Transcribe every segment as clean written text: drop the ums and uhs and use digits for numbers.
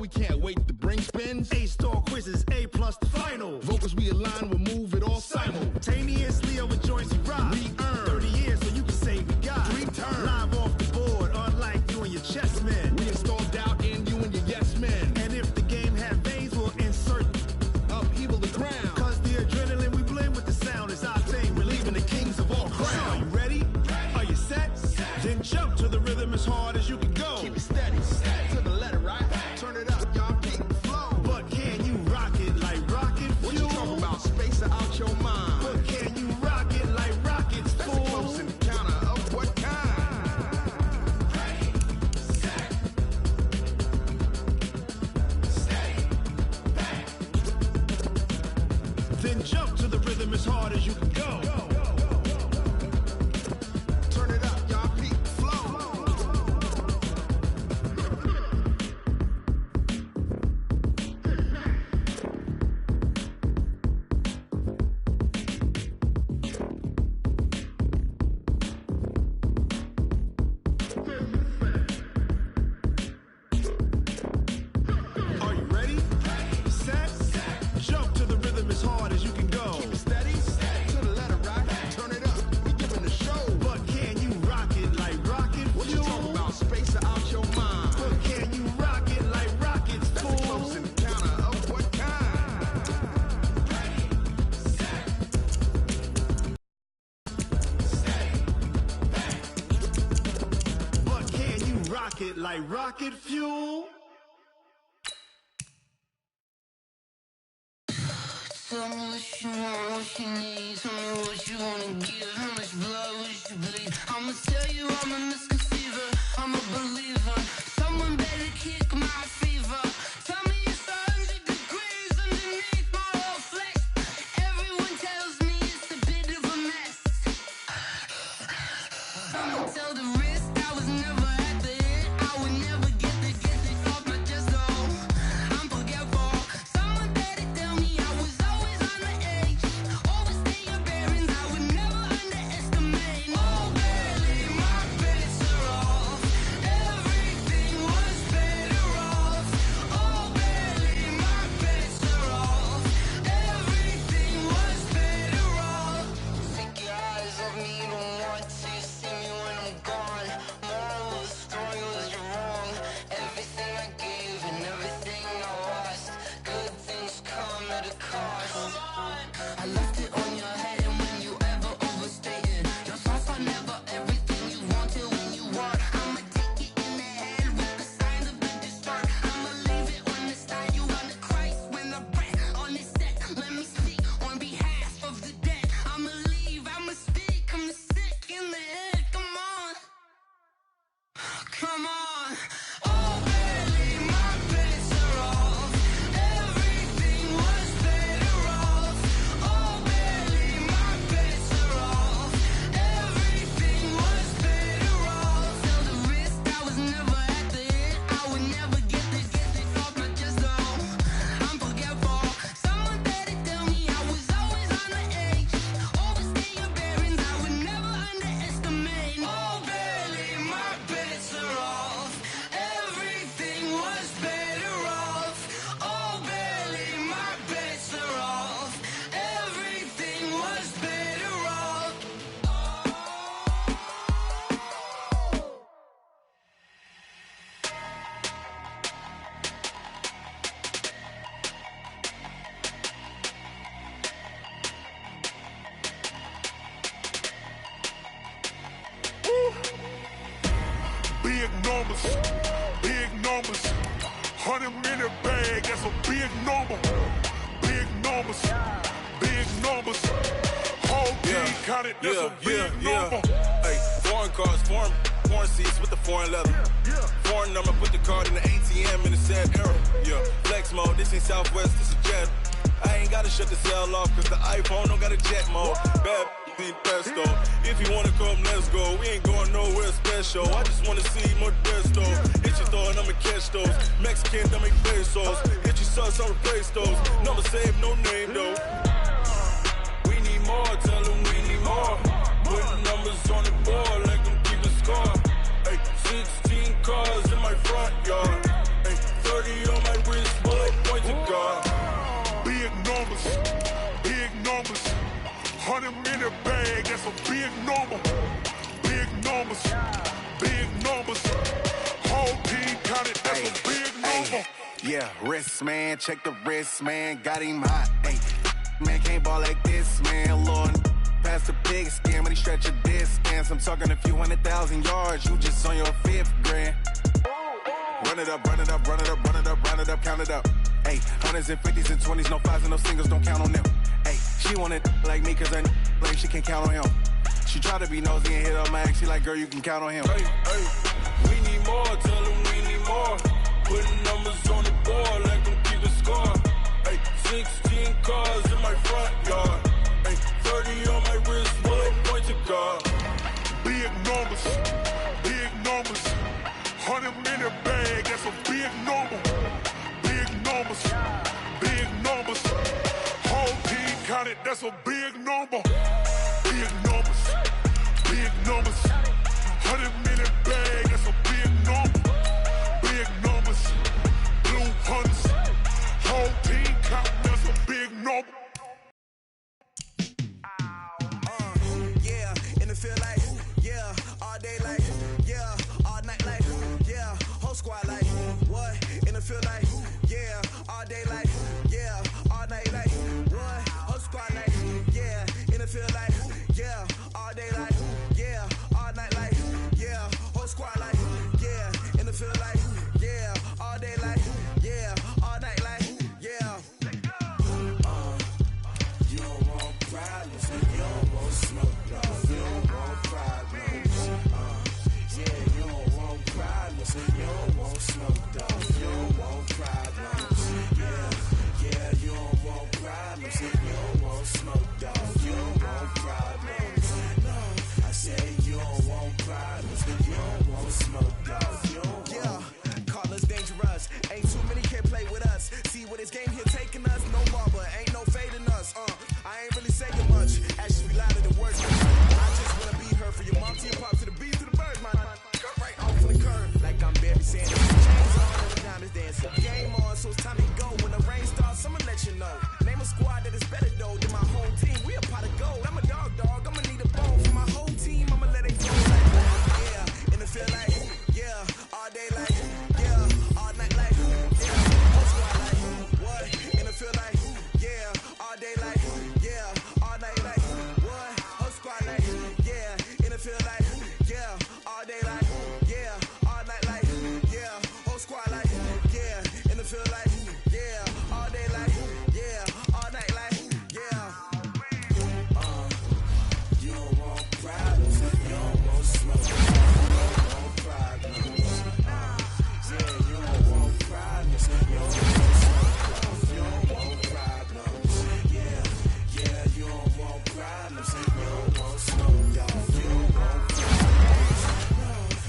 we can't wait to bring spins. A-star quizzes, A+ the final. Vocals we align, we'll move it all simultaneously over joints we rock. We earn 30 years so you can say we got 3 turns. Live off the board, unlike you and your chess men. We install doubt in you and your yes men. And if the game had veins, we'll insert upheaval the ground. Cause the adrenaline we blend with the sound is our thing. We're leaving the kings of all crowns. So are you ready? Are you set? Then jump to the rhythm as hard as you can go. Keep it steady, to the letter, right? Turn it up, y'all, keep the flow. But can you rock it like rocket fuel? What you talking about? Space out your mind. But can you rock it like rockets, That's fool? a close encounter of what kind? Ready, set, steady, back. Then jump to the rhythm as hard as you can go. Turn it up, y'all, keep the flow. Are you ready? Set, jump to the rhythm as hard as you can go. Keep it steady, to the letter, right? Turn it up, we giving the show. But can you rock it like rocket What you fuel? talking about? Space out your mind. But can you rock it like rockets, That's a close fool? encounter of what kind? Ready, set, steady, back. But can you rock it like rocket fuel? Tell me what you want, what you need. Tell me what you wanna give. How much blood would you bleed? I'ma tell you I'm a misconceiver. I'm a believer. Someone better kick my fever. Tell me it's 100 degrees underneath my whole flesh. Everyone tells me it's a bit of a mess. I'ma tell the risk I was never at the end. I would never get it off my chest though. I'm forgetful. Someone better tell me I was always on the edge. Overstay your bearings, I would never underestimate. Oh, barely, my bets are off. Everything was better off. Oh, barely, my bets are off. Everything was better off. Take your eyes off me, you don't want to see me when I'm gone. Moral of the story was you're wrong. Everything I gave and everything I lost. Good things come at a cost. I left it on your head, and when you ever overstated, your thoughts are never everything you wanted when you want. I'ma take it in the head with the signs of the distort. I'ma leave it on the side. You on the Christ when I breath on this set. Let me speak on behalf of the dead. I'ma leave, I'ma speak. I'm the sick in the head. Come on, come on. Oh, barely, my bets are off. Everything was better off. Oh, barely, my bets are off. Everything was better off. Tell the risk I was never at the end. I would never get it off my chest though. I'm forgetful. Someone better tell me I was always on the edge. Overstay your bearings, I would never underestimate. Oh, barely, my bets are off. Everything was better off. Oh, barely, my bets are off. Everything was better off. Big numbers, big numbers. 100-minute bag, that's a big number. Big numbers, big numbers. Whole team counted, that's a big number. Hey, foreign cars, foreign seats with the foreign leather. Foreign number, put the card in the ATM in the sad era. Yeah, flex mode, this ain't Southwest, this is Jet. I ain't gotta shut the cell off, cause the iPhone don't got a jet mode. Bad need pesto. If you wanna come, let's go. We ain't going nowhere special. I just wanna see more Modesto. Hit your throw and I'ma catch those. Mexican, I make pesos. Hit your sus, I'll replace those. Number save, no name though. We need more, tell them we need more. Putting numbers on the board like I'm keeping score. Hey, 16 cars in my front yard. Hey, 30 on my the bag, that's a big number. Big numbers, big numbers. Whole team counted, that's a big number. Yeah, wrist man, check the wrist man, got him hot. Ay, man can't ball like this, man. Lord, past the pig skin when he stretch a distance. I'm talking a few 100,000 yards, you just on your 5th grand. Run it up, run it up, run it up, run it up, run it up, count it up. Ay, hundreds and 50s and 20s, no 5s and no singles, don't count on them. Ay, she want it like me cause her like she can count on him. She try to be nosy and hit up my ex, she like, girl, you can count on him. Hey, hey, we need more, tell them we need more. Putting numbers on the board like them keeping score. Hey, 16 cars in my front yard. Hey, 30 on my wrist, bullet point to God. Big numbers, big numbers. 100 in the bag, that's a big number. Big numbers, big numbers. Whole team counted, that's a big number. Big numbers, big numbers. 100 in the bag, that's a big number. Big numbers, blue hunts. Whole team count, that's a big number. Yeah, in the field like, yeah, all day like, yeah, all night like, yeah, whole squad like, what? In the field like, yeah, all day like, yeah, all night like, what? Whole squad like, yeah, in the field like, yeah, all day like, yeah, all night like, yeah, whole squad like, yeah, in the field like, yeah, all day like, yeah, all night like, yeah. You don't want problems, you don't want smoke, dog. You don't want problems. Yeah, you don't want problems, you don't want smoke, dog. You don't want problems. Yeah, you don't want problems, you don't want smoke, dog. You don't want problems. No, I said you don't want problems, you don't want smoke, dog. You don't Yeah, call us dangerous. Ain't too many can play with us. See what this game here taking us. No barber, ain't no fading us. I ain't really saying much. Actions be louder than words. I just wanna be heard for your mom to your pop to the beat to the bird, man. Cut right off the curb like I'm Barry Sanders. Chains on and the diamonds dancing. Game on, so it's time to go. When the rain starts, I'ma let you know. Name a squad that is better though than my whole team. We a pot of gold. I'm a dog. I'ma need a bone for my whole team. I'ma let it go like, yeah, in the field like, yeah, all day like, yeah, all night like, yeah, whole squad like, what? In the field like, yeah, all day like, yeah, all night like, what? Whole squad like, yeah, in the field like, yeah, all day like, yeah, all night like, yeah, whole squad like, yeah, in the field like, yeah, all day like, yeah, all night like, yeah. You don't want problems, you don't want smoke, you don't want problems. Yeah, you don't want problems, you don't want smoke, you don't want problems. Yeah, you don't want problems, you don't want smoke, dog. You don't want problems.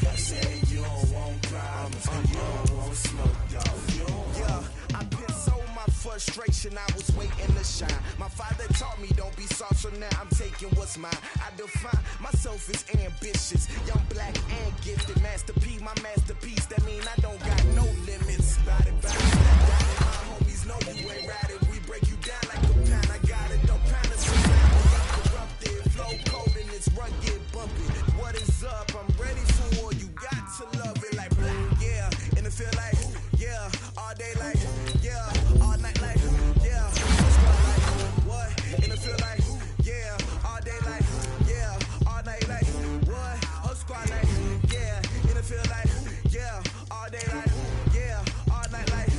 I said you don't want problems, you don't want smoke, dog. You don't Yeah, I put so my frustration, I was waiting to shine. My father taught me don't be soft, so now I'm taking what's mine. I define myself as ambitious, young, black, and gifted. Master P, my masterpiece, that mean I don't got no limits. Bout it, my homies know you ain't ride it. We break you down like a pound, I got it, don't pound us around. I'm corrupted, flow cold and it's rugged, bumpy. What is up? I'm ready for war, you got to love it like black. Yeah, in the field like, yeah, all day like, yeah, all night like, yeah, squad like, what? In the field like, yeah, all day like, yeah, all night like, what? Whole squad like, yeah, in the field like, yeah, all day like, yeah, all night like,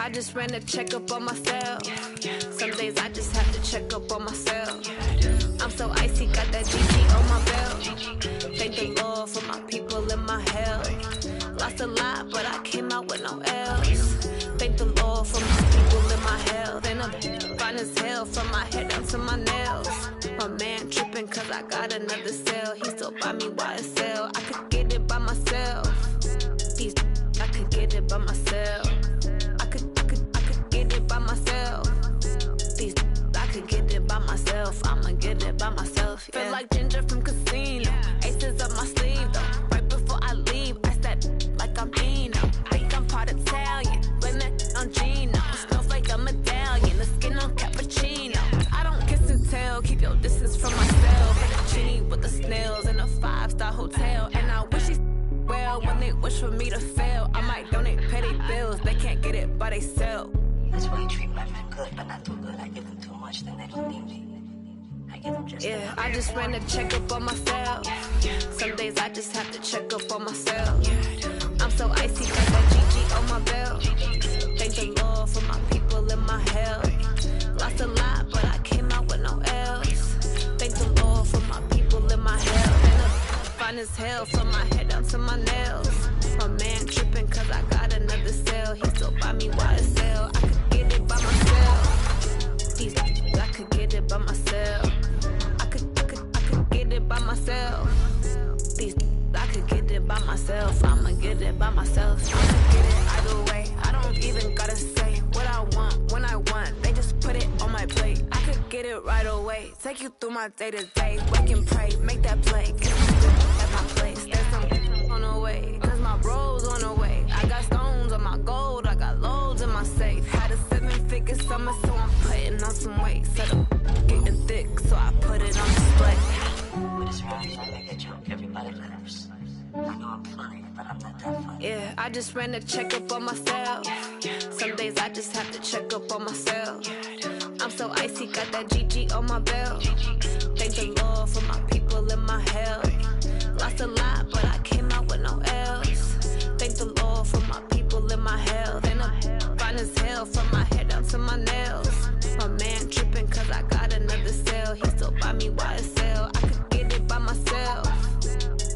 I just ran a checkup on myself. Some days I just have to check up on myself. I'm so icy, got that GG on my belt. Thank the Lord for my people in my health. Lost a lot, but I came out with no L's. Thank the Lord for my people in my health. And I'm fine as hell from my head down to my nails. My man tripping cause I got another cell. He still buy me YSL. I could get it by myself. These I could get it by myself. I could get it by myself. These I could get it by myself. I'ma get it by myself. Yeah. Feel like Ginger from Casino. Aces up my sleeve though. Right before I leave, I step like I'm Dino. Think I'm part Italian. Blame that on Gino. Smells like a medallion. The skin on cappuccino. I don't kiss and tell. Keep your distance from myself. And a genie with the snails in a 5-star hotel. And I wish he's well when they wish for me to fail. I might donate petty bills. They can't get it by themselves. That's why you treat my men good, but not too good. I give them too much, then they don't need me. I give them just yeah, I just ran a checkup on myself. Some days I just have to check up on myself. I'm so icy, got that GG on my belt. Thank the Lord for my people in my health. Lost a lot, but I came out with no L's. Thank the Lord for my people in my health. And I'm fine as hell from my head down to my nails. My man tripping cause I got another cell. He still buy me YSL. I could get it by myself. These I could get it by myself. I could get it by myself. These I could get it by myself. I'ma get it by myself. I'ma get it either way. I don't even gotta say what I want when I want. They just put it on my plate. I could get it right away. Take you through my day to day. Wake and pray, make that play. Cause I'm at my place. There's some on the way. Cause my bro's on the way. I got stones on my gold. I got loads in my safe. Had a 7-figure summer, so I'm putting on some weight. Set up getting thick, so I put it on display. with this round, I make a joke, everybody laughs. I know I'm funny, but I'm not that funny. Yeah, I just ran a checkup on myself. Some days I just have to check up on myself. I'm so icy, got that GG on my belt. Thank the Lord for my people in my health. Lost a lot, but I came out with no L's. Thank the Lord for my people in my health. And I'm fine as hell from my head down to my nails. My man tripping cause I got another cell. He still buy me YSL. I could get it by myself.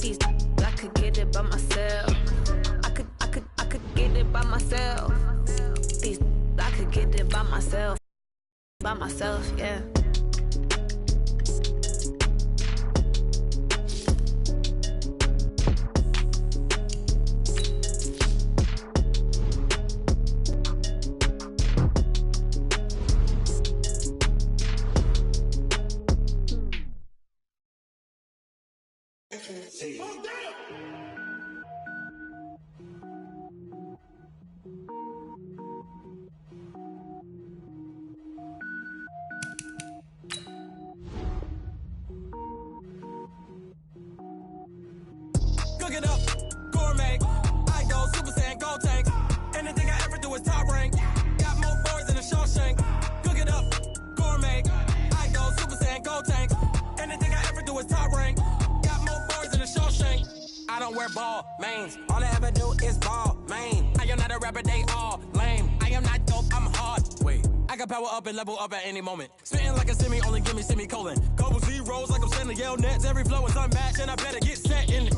These I could get it by myself. I could get it by myself. These I could get it by myself. By myself, yeah. Cook it up, gourmet. I go Super Saiyan, gold tank. Anything I ever do is top rank. Got more boys than a Shawshank. Cook it up, gourmet. I go Super Saiyan, gold tank. Anything I ever do is top rank. Got more boys than a Shawshank. I don't wear ball mains. All I ever do is ball main. I am not a rapper, they all lame. I am not dope, I'm hard. Wait, I can power up and level up at any moment. Spitting like a semi, only give me semicolon. Couple zeros like I'm sending yell nets. Every flow is unmatched and I better get set in.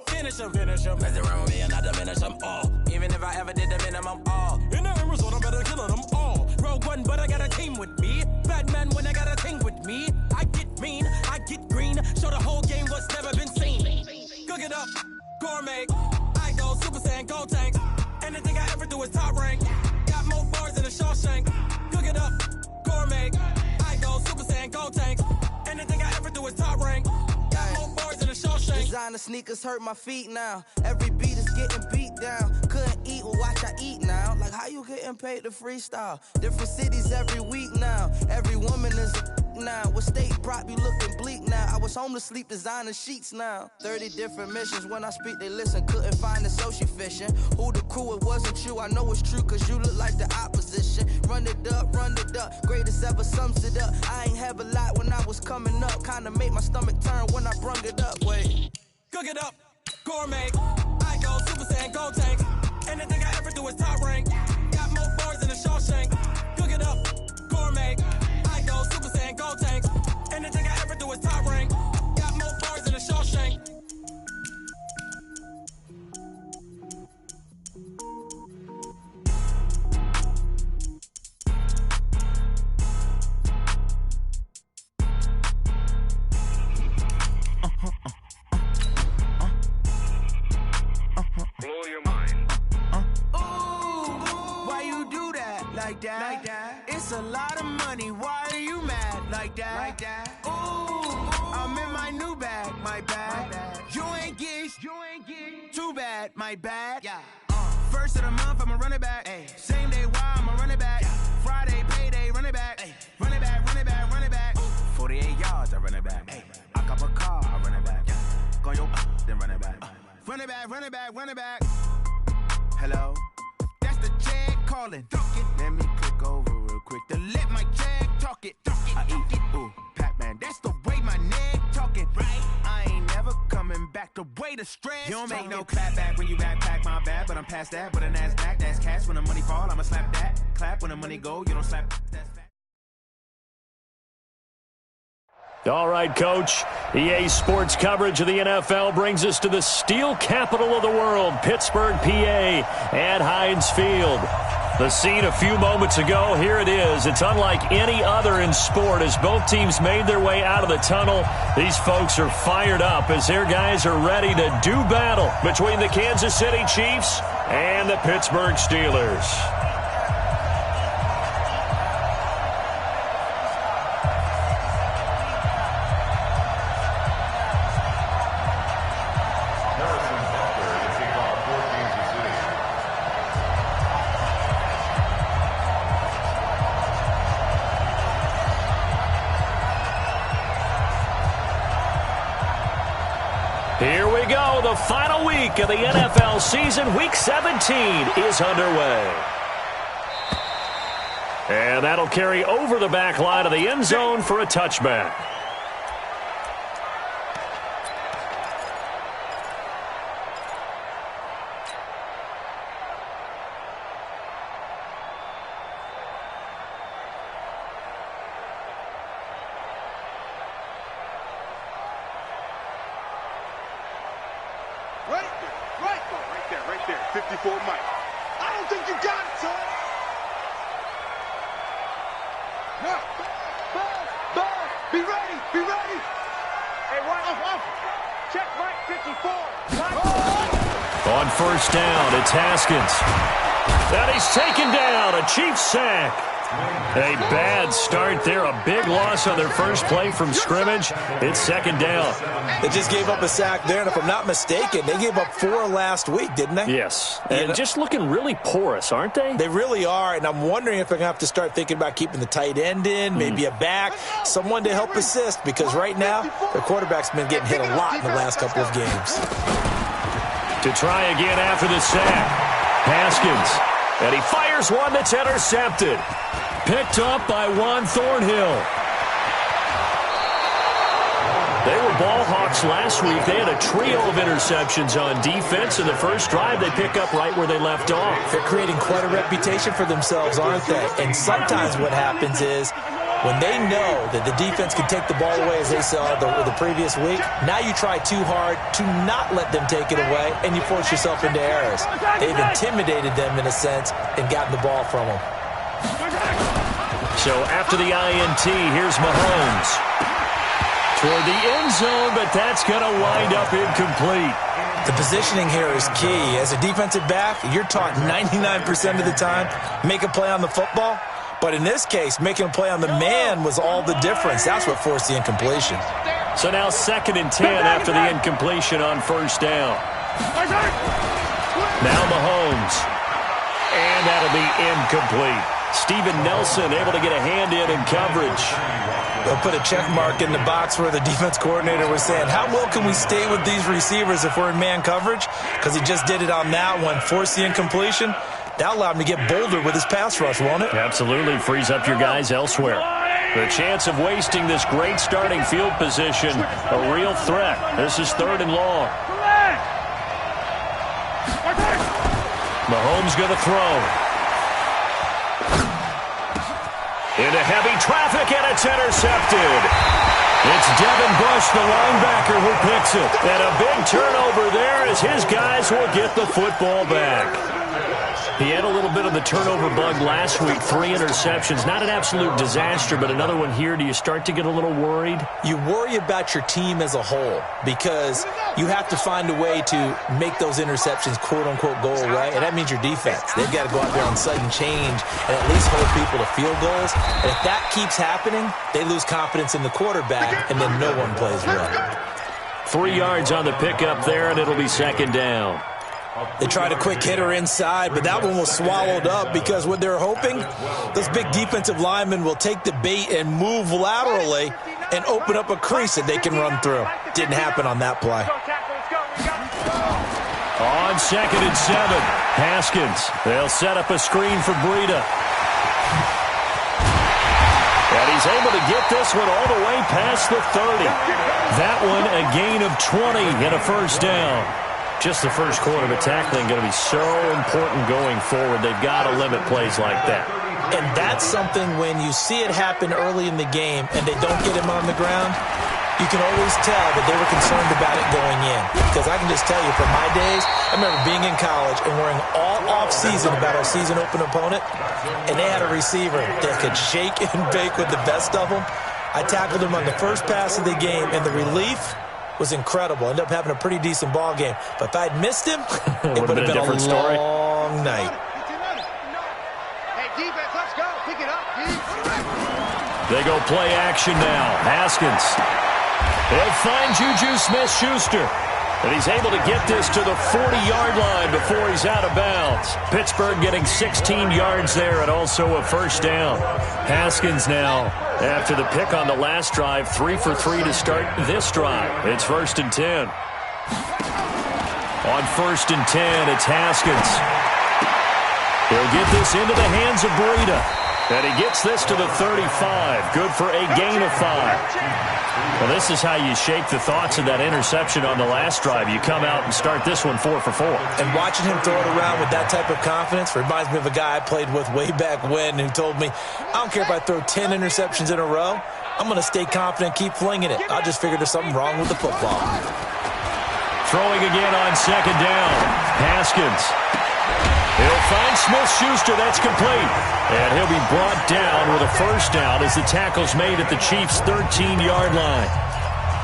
Finish them. Mess around with me and I diminish them all. Even if I ever did the minimum, all. In the end result, I'm better killing them all. Rogue One, but I got a team with me. Batman when I got a team with me. I get mean, I get green. Show the whole game what's never been seen. Cook it up, gourmet. I go Super Saiyan, gold tank. Anything I ever do is top rank. Got more bars than a Shawshank. Cook it up, gourmet. I go Super Saiyan, gold tank. Anything I ever do is top rank. Got more bars than a Shawshank. Designer sneakers hurt my feet now. Every beat is getting beat down. Couldn't eat, well watch I eat now. Like how you getting paid to freestyle? Different cities every week now. Every woman is a now. What state prop you looking bleak now? I was home to sleep designing sheets now. 30 different missions. When I speak they listen. Couldn't find it so she fishing. Who the crew, it wasn't you. I know it's true cause you look like the opposition. Run it up. Greatest ever sums it up. I ain't have a lot when I was coming up. Kinda made my stomach turn when I brung it up. Wait. Cook it up, gourmet. I go Super Saiyan, gold tank. Anything I ever do is top rank. Got more blow your mind. Why you do that like that? It's a lot of money. Why are you mad like that? Ooh, I'm in my new bag, my bag. You ain't get too bad, my bad. Yeah. First of the month, I'ma run it back. Ay. Same day, why I'ma run it back. Friday, payday, run it back. Ay. Run it back, run it back, run it back. 48 yards, I run it back. Ay. I cop a car, I run it back. Go your then run it back. Run it back, run it back, run it back. Hello? That's the jag calling. Let me click over real quick to let my jag talk it. I eat it, ooh, Pac-Man. That's the way my neck talking. Right? I ain't never coming back the way the stress. You don't make no clap back when you backpack my bad, but I'm past that. But a NASDAQ, that's cash. When the money fall, I'ma slap that. Clap when the money go, you don't slap. That's fact. All right, Coach. EA Sports coverage of the NFL brings us to the steel capital of the world, Pittsburgh, PA, at Heinz Field. The scene a few moments ago, here it is. It's unlike any other in sport as both teams made their way out of the tunnel. These folks are fired up as their guys are ready to do battle between the Kansas City Chiefs and the Pittsburgh Steelers. Here we go. The final week of the NFL season. Week 17 is underway. And that'll carry over the back line of the end zone for a touchback. Right there. 54 Mike. I don't think you got it, son. No. Ball. Be ready. Hey, off. Check Mike 54. On first down, it's Haskins. And he's taken down. A Chiefs sack. A bad start there. A big loss on their first play from scrimmage. It's second down. They just gave up a sack there, and if I'm not mistaken, they gave up 4 last week, didn't they? Yes. And just looking really porous, aren't they? They really are, and I'm wondering if they're going to have to start thinking about keeping the tight end in, maybe a back, someone to help assist, because right now, their quarterback's been getting hit a lot in the last couple of games. To try again after the sack, Haskins. And he fires one that's intercepted. Picked up by Juan Thornhill. They were ball hawks last week. They had a trio of interceptions on defense. In the first drive, they pick up right where they left off. They're creating quite a reputation for themselves, aren't they? And sometimes what happens is when they know that the defense can take the ball away, as they saw the previous week, now you try too hard to not let them take it away, and you force yourself into errors. They've intimidated them, in a sense, and gotten the ball from them. So after the INT, here's Mahomes. Toward the end zone, but that's going to wind up incomplete. The positioning here is key. As a defensive back, you're taught 99% of the time, make a play on the football. But in this case, making a play on the man was all the difference. That's what forced the incompletion. So now 2nd and 10 after the incompletion on first down. Now Mahomes. And that'll be incomplete. Steven Nelson able to get a hand in coverage. They'll put a check mark in the box where the defense coordinator was saying, how well can we stay with these receivers if we're in man coverage? Because he just did it on that one, forced the incompletion. That'll allow him to get bolder with his pass rush, won't it? Absolutely. Frees up your guys elsewhere. The chance of wasting this great starting field position, a real threat. This is 3rd and long. Mahomes going to throw. Into heavy traffic, and it's intercepted. It's Devin Bush, the linebacker, who picks it. And a big turnover there as his guys will get the football back. He had a little bit of the turnover bug last week, 3 interceptions. Not an absolute disaster, but another one here. Do you start to get a little worried? You worry about your team as a whole because you have to find a way to make those interceptions, quote-unquote, go away, and that means your defense. They've got to go out there on sudden change and at least hold people to field goals. And if that keeps happening, they lose confidence in the quarterback, and then no one plays well. 3 yards on the pickup there, and it'll be second down. They tried a quick hitter inside, but that one was swallowed up because what they're hoping, those big defensive linemen will take the bait and move laterally and open up a crease that they can run through. Didn't happen on that play. On 2nd and 7, Haskins. They'll set up a screen for Breida. And he's able to get this one all the way past the 30. That one a gain of 20 and a first down. Just the first quarter, but tackling going to be so important going forward. They've got to limit plays like that. And that's something when you see it happen early in the game and they don't get him on the ground, you can always tell that they were concerned about it going in. Because I can just tell you from my days, I remember being in college and worrying all off-season about our season-open opponent, and they had a receiver that could shake and bake with the best of them. I tackled him on the first pass of the game, and the relief was incredible. Ended up having a pretty decent ball game. But if I'd missed him, it would have been a different story. Long night. Hey, defense, let's go. Pick it up, They go play action now. Haskins. He'll find Juju Smith-Schuster. And he's able to get this to the 40-yard line before he's out of bounds. Pittsburgh getting 16 yards there and also a first down. Haskins now, after the pick on the last drive, 3 for 3 to start this drive. It's 1st and 10. On 1st and 10, it's Haskins. He'll get this into the hands of Breida. And he gets this to the 35. Good for a gain of 5. Well, this is how you shake the thoughts of that interception on the last drive. You come out and start this one 4 for 4. And watching him throw it around with that type of confidence reminds me of a guy I played with way back when who told me, I don't care if I throw 10 interceptions in a row. I'm going to stay confident, keep flinging it. I just figured there's something wrong with the football. Throwing again on 2nd down. Haskins. He'll find Smith-Schuster. That's complete. And he'll be brought down with a first down as the tackle's made at the Chiefs' 13-yard line.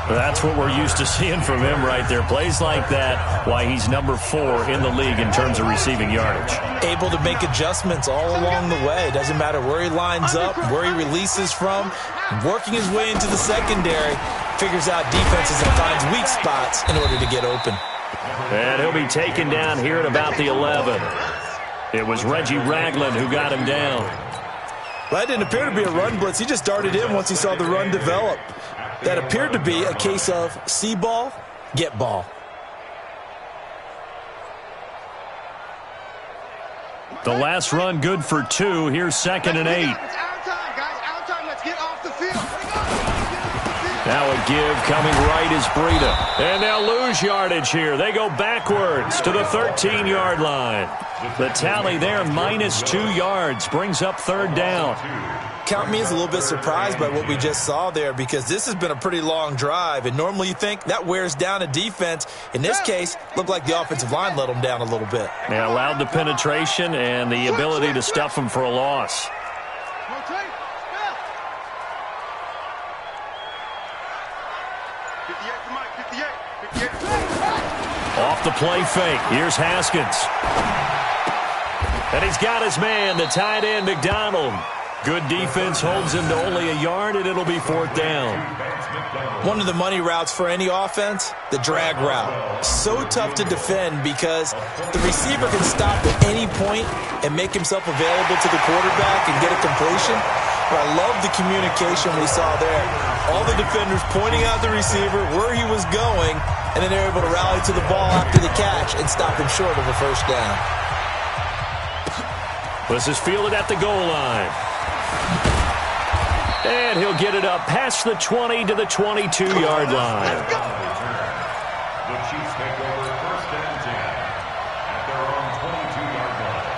That's what we're used to seeing from him right there. Plays like that, why he's number 4 in the league in terms of receiving yardage. Able to make adjustments all along the way. Doesn't matter where he lines up, where he releases from. Working his way into the secondary. Figures out defenses and finds weak spots in order to get open. And he'll be taken down here at about the 11. It was Reggie Ragland who got him down. Well, that didn't appear to be a run blitz. He just darted in once he saw the run develop. That appeared to be a case of see ball, get ball. The last run good for 2. Here's 2nd and 8. It's our time, guys. Our time. Let's get off the field. Now a give coming right is Breida. And they'll lose yardage here. They go backwards to the 13-yard line. The tally there, -2 yards, brings up 3rd down. Count me as a little bit surprised by what we just saw there because this has been a pretty long drive, and normally you think that wears down a defense. In this case, looked like the offensive line let them down a little bit. They allowed the penetration and the ability to stuff them for a loss. Off the play fake. Here's Haskins. And he's got his man, the tight end, McDonald. Good defense holds him to only a yard, and it'll be 4th down. One of the money routes for any offense, the drag route. So tough to defend because the receiver can stop at any point and make himself available to the quarterback and get a completion. But I love the communication we saw there. All the defenders pointing out the receiver, where he was going, and then they're able to rally to the ball after the catch and stop him short of a first down. This is fielded at the goal line. And he'll get it up past the 20 to the 22-yard line. The Chiefs take over 1st and 10 at their own 22-yard line.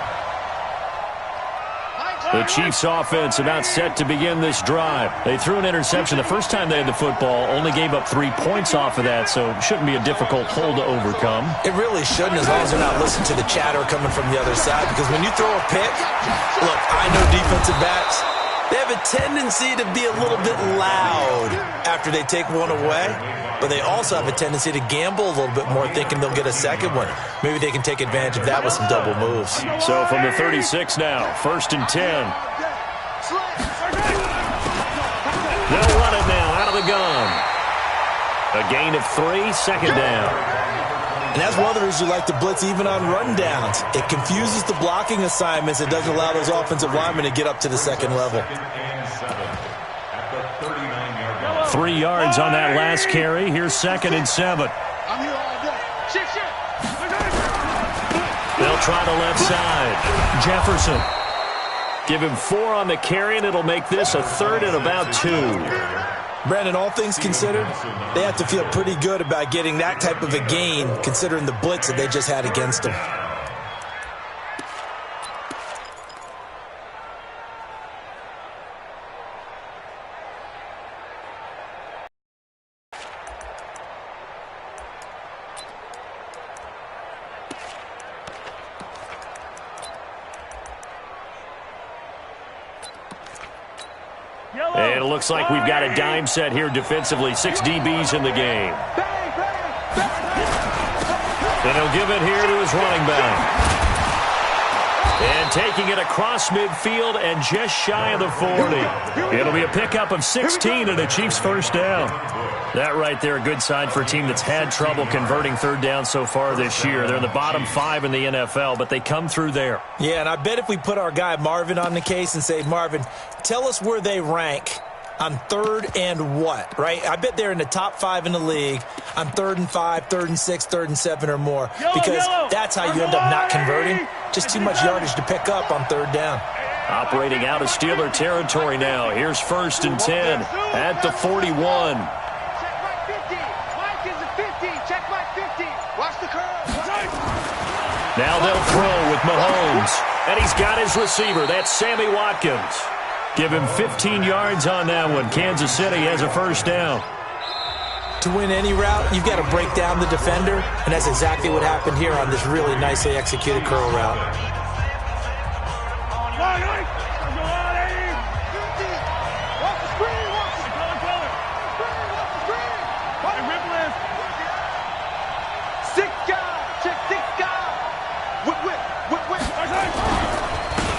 The Chiefs offense about set to begin this drive. They threw an interception the first time they had the football, only gave up 3 points off of that, so it shouldn't be a difficult hole to overcome. It really shouldn't, as long as they're not listening to the chatter coming from the other side, because when you throw a pick, look, I know defensive backs, they have a tendency to be a little bit loud after they take one away, but they also have a tendency to gamble a little bit more, thinking they'll get a second one. Maybe they can take advantage of that with some double moves. So from the 36 now, 1st and 10. They'll run it now out of the gun. A gain of 3, 2nd down. And that's one of the reasons you like to blitz even on rundowns. It confuses the blocking assignments. It doesn't allow those offensive linemen to get up to the second level. 3 yards on that last carry. Here's 2nd and 7. They'll try the left side. Jefferson. Give him 4 on the carry, and it'll make this a 3rd and about 2. Brandon, all things considered, they have to feel pretty good about getting that type of a gain, considering the blitz that they just had against them. And it looks like we've got a dime set here defensively. 6 DBs in the game. And he'll give it here to his running back. And taking it across midfield and just shy of the 40. It'll be a pickup of 16 and a Chiefs 1st down. That right there, a good sign for a team that's had trouble converting 3rd down so far this year. They're in the bottom 5 in the NFL, but they come through there. Yeah, and I bet if we put our guy Marvin on the case and say, Marvin, tell us where they rank on 3rd and what, right? I bet they're in the top 5 in the league on 3rd and 5, 3rd and 6, 3rd and 7 or more, because that's how you end up not converting. Just too much yardage to pick up on 3rd down. Operating out of Steeler territory now. Here's 1st and 10 at the 41. Now they'll throw with Mahomes. And he's got his receiver. That's Sammy Watkins. Give him 15 yards on that one. Kansas City has a 1st down. To win any route, you've got to break down the defender, and that's exactly what happened here on this really nicely executed curl route.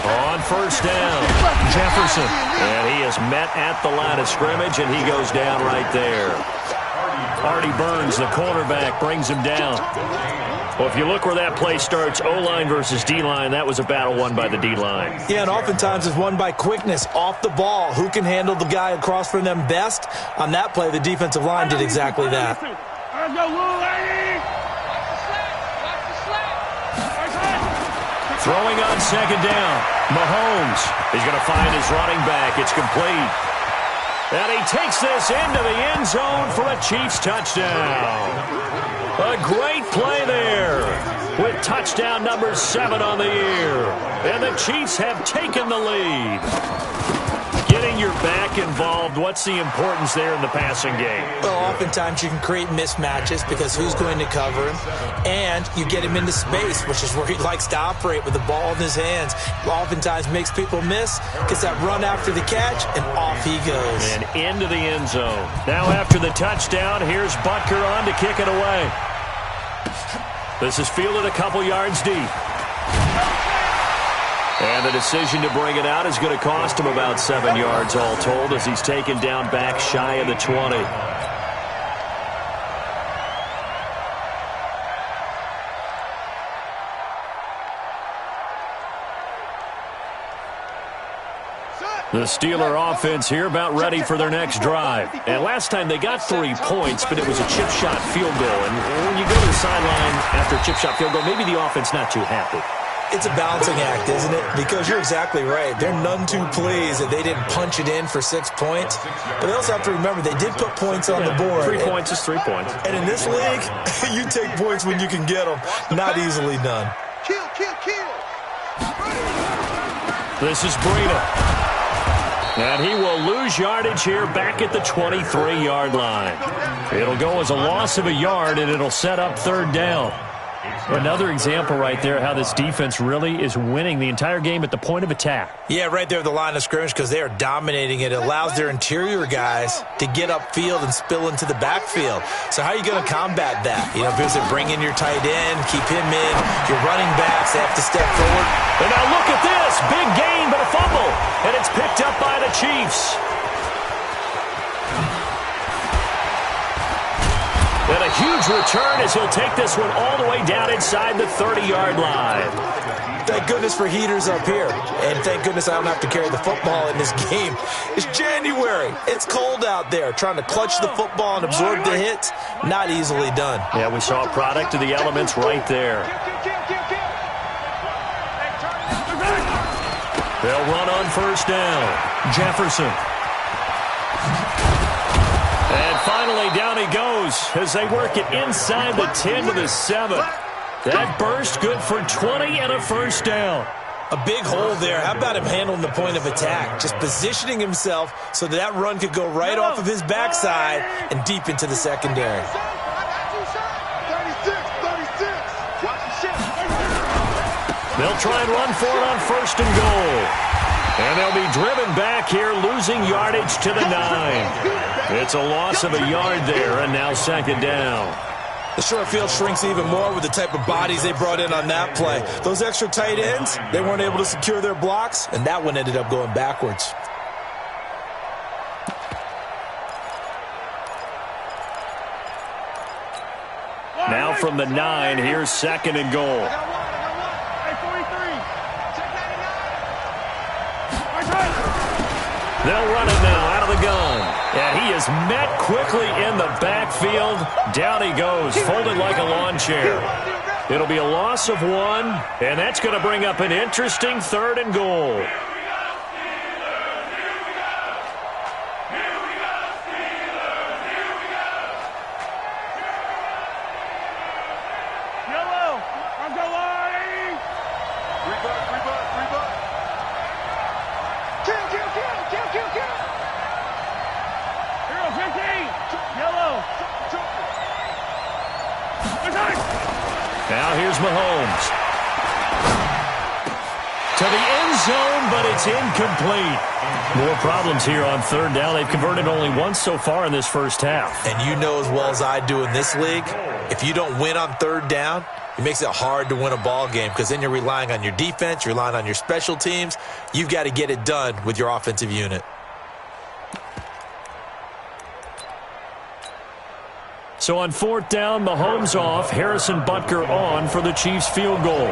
On 1st down, Jefferson. And he is met at the line of scrimmage, and he goes down right there. Artie Burns, the cornerback, brings him down. Well, if you look where that play starts, O-line versus D-line, that was a battle won by the D-line. Yeah, and oftentimes it's won by quickness off the ball. Who can handle the guy across from them best? On that play, the defensive line did exactly that. Throwing on 2nd down. Mahomes is going to find his running back. It's complete. And he takes this into the end zone for a Chiefs touchdown. A great play there with touchdown number 7 on the year. And the Chiefs have taken the lead. Getting your back involved, what's the importance there in the passing game? Well, oftentimes you can create mismatches because who's going to cover him? And you get him into space, which is where he likes to operate with the ball in his hands. Oftentimes makes people miss, gets that run after the catch, and off he goes. And into the end zone. Now after the touchdown, here's Butker on to kick it away. This is fielded a couple yards deep. And the decision to bring it out is going to cost him about 7 yards all told as he's taken down back shy of the 20. The Steeler offense here about ready for their next drive. And last time they got 3 points, but it was a chip shot field goal. And when you go to the sideline after a chip shot field goal, maybe the offense not too happy. It's a balancing act, isn't it? Because you're exactly right. They're none too pleased that they didn't punch it in for 6 points. But they also have to remember they did put points on the board. 3 points is 3 points. And in this league, you take points when you can get them. Not easily done. Kill, kill, kill. This is Breida. And he will lose yardage here back at the 23-yard line. It'll go as a loss of a yard, and it'll set up third down. Another example right there how this defense really is winning the entire game at the point of attack. Yeah, right there at the line of scrimmage because they are dominating it. It allows their interior guys to get upfield and spill into the backfield. So how are you going to combat that? Because they bring in your tight end, keep him in. Your running backs, they have to step forward. And now look at this. Big gain, but a fumble. And it's picked up by the Chiefs. And a huge return as he'll take this one all the way down inside the 30-yard line. Thank goodness for heaters up here. And thank goodness I don't have to carry the football in this game. It's January. It's cold out there. Trying to clutch the football and absorb the hits, not easily done. Yeah, we saw a product of the elements right there. They'll run on first down. Jefferson. And finally, down he goes as they work it inside the 10 to the 7. That burst good for 20 and a first down. A big hole there. How about him handling the point of attack? Just positioning himself so that run could go right off of his backside and deep into the secondary. They'll try and run for it on first and goal. And they'll be driven back here, losing yardage to the 9. It's a loss of a yard there, and now second down. The short field shrinks even more with the type of bodies they brought in on that play. Those extra tight ends, they weren't able to secure their blocks, and that one ended up going backwards. Now from the 9, here's second and goal. They'll run it now out of the gun. And he is met quickly in the backfield. Down he goes, folded like a lawn chair. It'll be a loss of 1, and that's going to bring up an interesting third and goal. Now here's Mahomes. To the end zone, but it's incomplete. More problems here on third down. They've converted only once so far in this first half. And you know as well as I do in this league, if you don't win on third down, it makes it hard to win a ball game because then you're relying on your defense, you're relying on your special teams. You've got to get it done with your offensive unit. So on fourth down, Mahomes off, Harrison Butker on for the Chiefs field goal.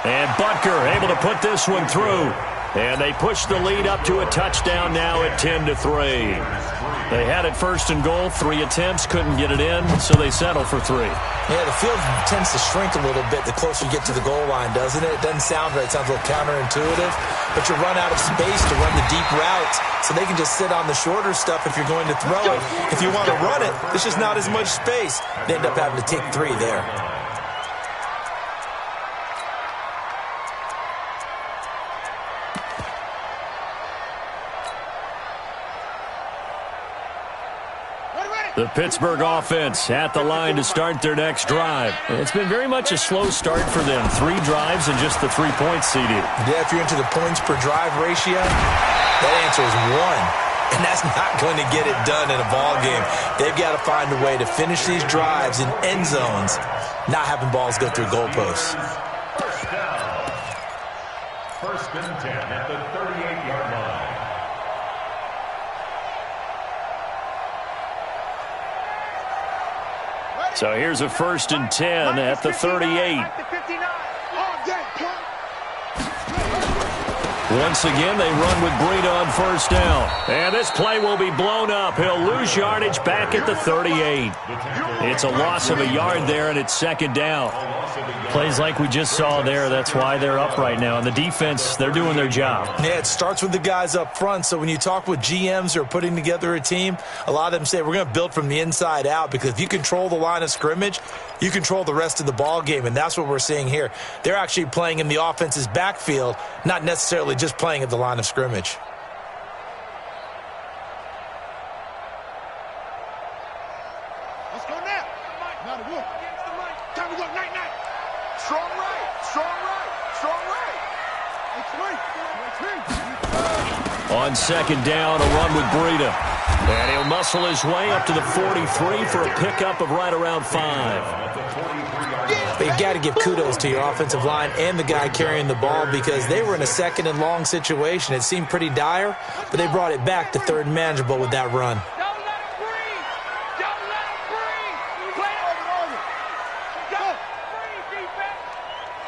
And Butker able to put this one through. And they push the lead up to a touchdown now at 10-3. They had it first and goal, 3 attempts, couldn't get it in, so they settle for 3. Yeah, the field tends to shrink a little bit the closer you get to the goal line, doesn't it? It doesn't sound right. It sounds a little counterintuitive. But you run out of space to run the deep routes, so they can just sit on the shorter stuff if you're going to throw it. If you want to run it, there's just not as much space. They end up having to take 3 there. The Pittsburgh offense at the line to start their next drive. It's been very much a slow start for them. 3 drives and just the 3 points seeded. Yeah, if you're into the points per drive ratio, that answer is 1. And that's not going to get it done in a ball game. They've got to find a way to finish these drives in end zones, not having balls go through goalposts. First down. First and 10 at the 38-yard line. So here's a first and 10 at the 38. Once again, they run with Breida on first down. And this play will be blown up. He'll lose yardage back at the 38. It's a loss of a yard there, and it's second down. Plays like we just saw there. That's why they're up right now. And the defense, they're doing their job. Yeah, it starts with the guys up front. So when you talk with GMs who are putting together a team, a lot of them say we're going to build from the inside out, because if you control the line of scrimmage, you control the rest of the ball game, and that's what we're seeing here. They're actually playing in the offense's backfield, not necessarily just playing at the line of scrimmage. Let's go now. Now to work. Time to work. Night, night. Strong right. Strong right. Strong right. On second down, a run with Breida. And he'll muscle his way up to the 43 for a pickup of right around 5. But you got to give kudos to your offensive line and the guy carrying the ball, because they were in a second and long situation. It seemed pretty dire, but they brought it back to third and manageable with that run.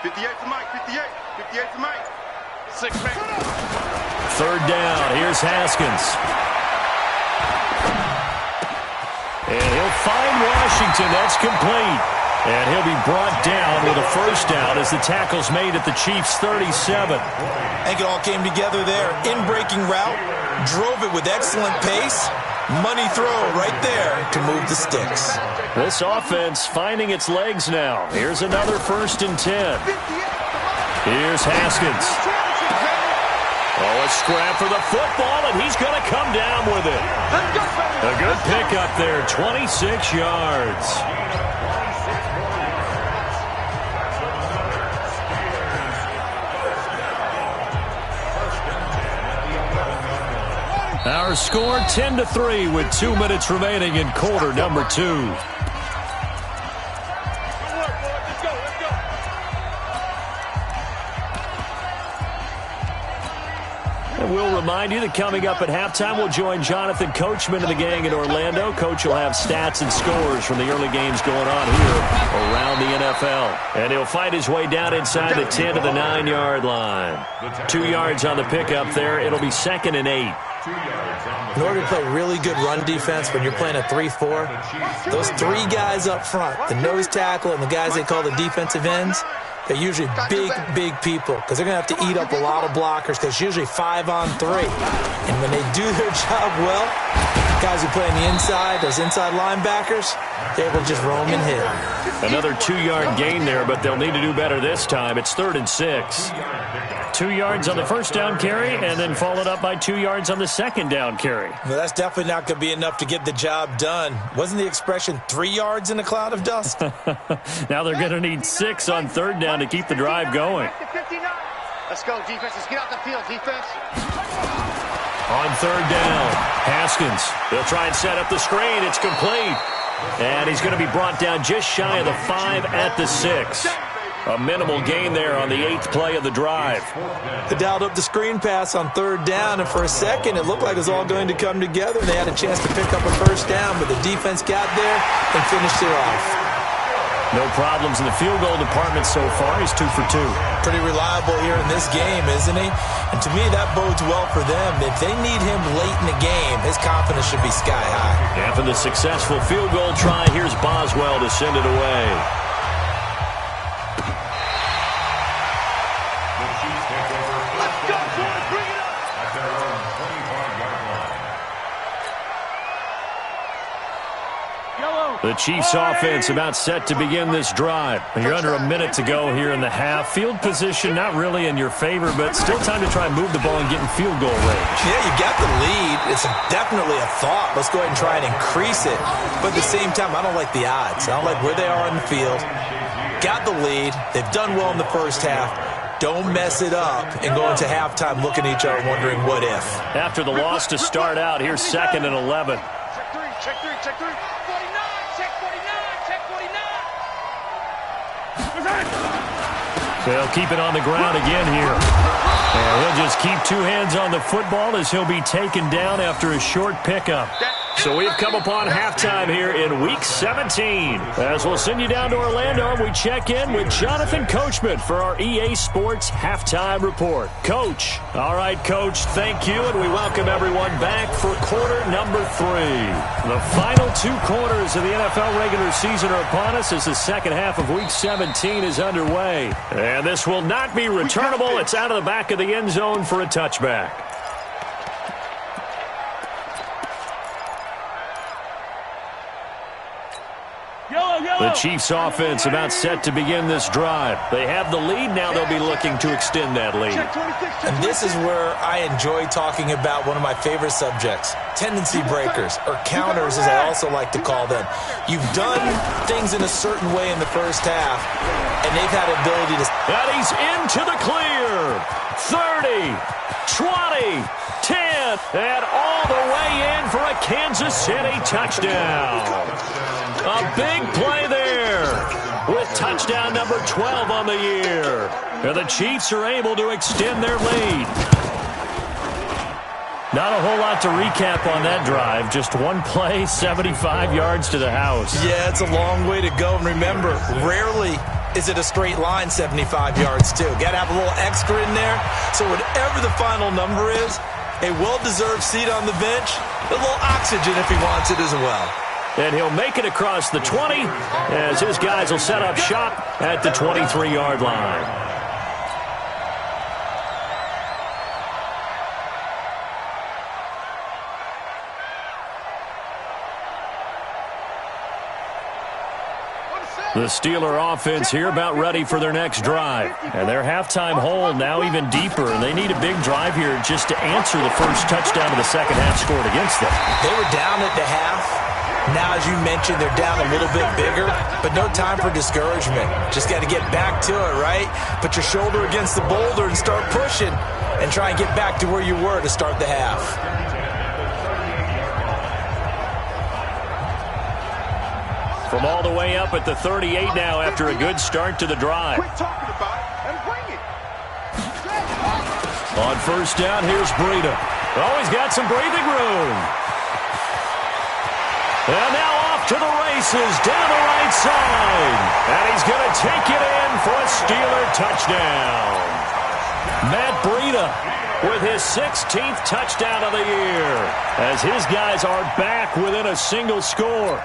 58 to Mike. 58. 58 to Mike. 6-man. Third down. Here's Haskins. And he'll find Washington. That's complete. And he'll be brought down with a first down as the tackle's made at the Chiefs' 37. I think it all came together there. In-breaking route, drove it with excellent pace. Money throw right there to move the sticks. This offense finding its legs now. Here's another 1st and 10. Here's Haskins. Oh, a scrap for the football, and he's going to come down with it. A good pickup there, 26 yards. Our score 10-3 with 2 minutes remaining in quarter number 2. And we'll remind you that coming up at halftime, we'll join Jonathan Coachman and the gang in Orlando. Coach will have stats and scores from the early games going on here around the NFL. And he'll fight his way down inside the 10 to the 9-yard line. 2 yards on the pickup there. It'll be 2nd and 8. In order to play really good run defense when you're playing a 3-4, those 3 guys up front, the nose tackle and the guys they call the defensive ends, they're usually big people, because they're going to have to eat up a lot of blockers, because it's usually 5 on 3. And when they do their job well, guys who play on the inside, those inside linebackers, they're able to just roam and hit. Another 2-yard gain there, but they'll need to do better this time. It's 3rd and 6. 2 yards on the first down carry, and then followed up by 2 yards on the second down carry. Well, that's definitely not going to be enough to get the job done. Wasn't the expression 3 yards in a cloud of dust? Now they're going to need 6 on third down to keep the drive going. Let's go, defense. Let's get out the field, defense. On third down, Haskins. They'll try and set up the screen. It's complete. And he's going to be brought down just shy of the 5 at the 6. A minimal gain there on the 8th play of the drive. They dialed up the screen pass on third down, and for a second it looked like it was all going to come together. They had a chance to pick up a first down, but the defense got there and finished it off. No problems in the field goal department so far. He's 2 for 2. Pretty reliable here in this game, isn't he? And to me, that bodes well for them. If they need him late in the game, his confidence should be sky high. After the successful field goal try, here's Boswell to send it away. The Chiefs offense about set to begin this drive. You're under a minute to go here in the half. Field position not really in your favor, but still time to try and move the ball and get in field goal range. Yeah, you got the lead. It's definitely a thought. Let's go ahead and try and increase it. But at the same time, I don't like the odds. I don't like where they are in the field. Got the lead. They've done well in the first half. Don't mess it up and go into halftime looking at each other wondering what if. After the loss to start out, here's 2nd and 11. Check three, check 49, check 49, check 49. They'll keep it on the ground again here. And he'll just keep 2 hands on the football as he'll be taken down after a short pickup. So we've come upon halftime here in Week 17. As we'll send you down to Orlando, and we check in with Jonathan Coachman for our EA Sports Halftime Report. Coach. All right, Coach, thank you, and we welcome everyone back for quarter number 3. The final 2 quarters of the NFL regular season are upon us as the second half of Week 17 is underway. And this will not be returnable. It's out of the back of the end zone for a touchback. The Chiefs offense about set to begin this drive. They have the lead. Now they'll be looking to extend that lead. And this is where I enjoy talking about one of my favorite subjects, tendency breakers, or counters as I also like to call them. You've done things in a certain way in the first half, and they've had the ability to... And he's into the clear. 30, 20, 10, and all the way in for a Kansas City touchdown. A big play there with touchdown number 12 on the year. And the Chiefs are able to extend their lead. Not a whole lot to recap on that drive. Just one play, 75 yards to the house. Yeah, it's a long way to go. And remember, rarely is it a straight line 75 yards, too. Got to have a little extra in there. So whatever the final number is, a well-deserved seat on the bench, a little oxygen if he wants it as well. And he'll make it across the 20 as his guys will set up shop at the 23-yard line. The Steeler offense here about ready for their next drive. And their halftime hole now even deeper, and they need a big drive here just to answer the first touchdown of the second half scored against them. They were down at the half. Now, as you mentioned, they're down a little bit bigger, but no time for discouragement. Just got to get back to it, right? Put your shoulder against the boulder and start pushing and try and get back to where you were to start the half. From all the way up at the 38 now after a good start to the drive. Quit talking about it and bring it. On first down, here's Breida. Oh, he's got some breathing room. And now off to the races down the right side. And he's going to take it in for a Steeler touchdown. Matt Breida with his 16th touchdown of the year as his guys are back within a single score.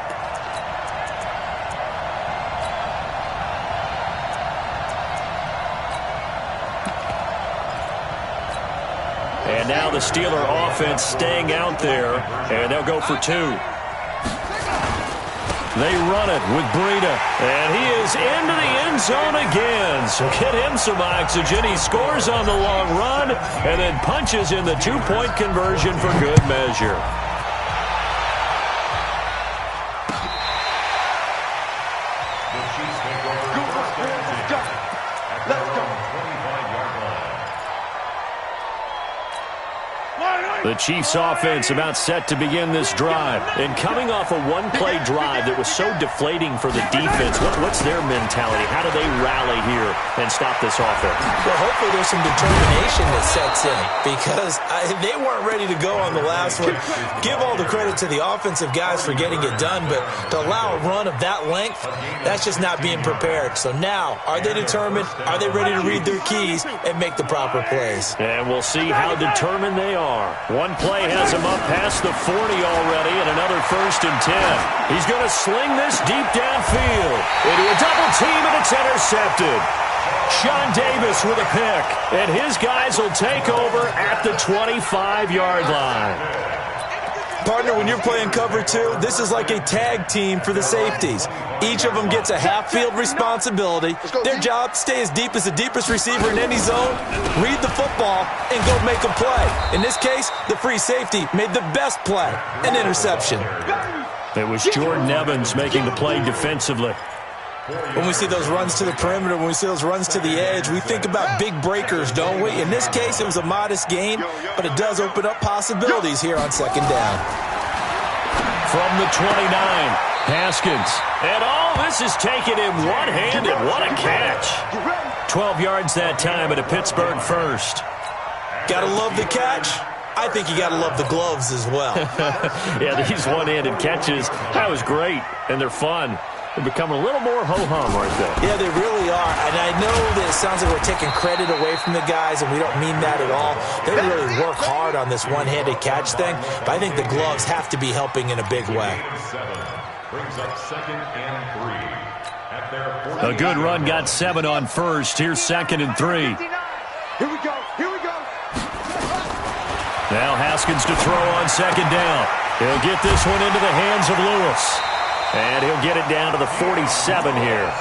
And now the Steeler offense staying out there, and they'll go for 2. They run it with Breida, and he is into the end zone again. So get him some oxygen. He scores on the long run and then punches in the 2-point conversion for good measure. The Chiefs take over first and 10 at their own 25-yard line. The Chiefs offense about set to begin this drive. And coming off a one-play drive that was so deflating for the defense, what's their mentality? How do they rally here and stop this offense? Well, hopefully there's some determination that sets in because they weren't ready to go on the last one. Give all the credit to the offensive guys for getting it done, but to allow a run of that length, that's just not being prepared. So now, are they determined? Are they ready to read their keys and make the proper plays? And we'll see how determined they are. One play has him up past the 40 already, and another first and 10. He's going to sling this deep downfield into a double team, and it's intercepted. Sean Davis with a pick, and his guys will take over at the 25-yard line. Partner, when you're playing cover 2, this is like a tag team for the safeties. Each of them gets a half-field responsibility. Their job, stay as deep as the deepest receiver in any zone, read the football, and go make a play. In this case, the free safety made the best play, an interception. It was Jordan Evans making the play defensively. When we see those runs to the perimeter, when we see those runs to the edge, we think about big breakers, don't we? In this case, it was a modest gain, but it does open up possibilities here on second down. From the 29, Haskins. And all this is taken in one-handed. What a catch. 12 yards that time at a Pittsburgh first. Gotta love the catch. I think you got to love the gloves as well. Yeah, these one-handed catches, that was great, and they're fun. They're becoming a little more ho-hum, aren't they? Yeah, they really are. And I know that it sounds like we're taking credit away from the guys, and we don't mean that at all. They really work hard on this one-handed catch thing, but I think the gloves have to be helping in a big way. Brings up 2nd and 3. A good run got 7 on first. Here's 2nd and 3. Here we go. Here we go. Now Haskins to throw on 2nd down. He'll get this one into the hands of Lewis. And he'll get it down to the 47 here.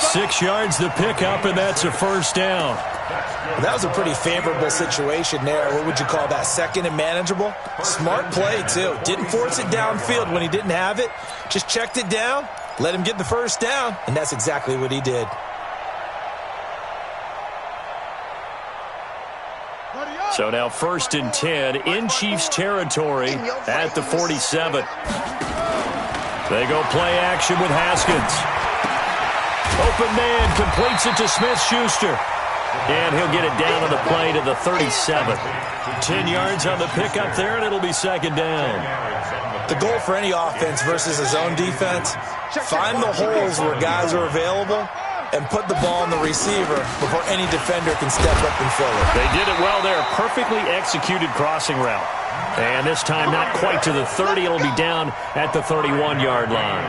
6 yards the pickup, and that's a 1st down. Well, that was a pretty favorable situation there. What would you call that? 2nd and manageable? Smart play, too. Didn't force it downfield when he didn't have it. Just checked it down, let him get the 1st down, and that's exactly what he did. So now 1st and 10 in Chiefs territory at the 47. They go play action with Haskins. Open man completes it to Smith-Schuster. And he'll get it down on the play to the 37. 10 yards on the pickup there, and it'll be 2nd down. The goal for any offense versus a zone defense, find the holes where guys are available and put the ball on the receiver before any defender can step up and fill it. They did it well there. Perfectly executed crossing route. And this time not quite to the 30. It'll be down at the 31-yard line.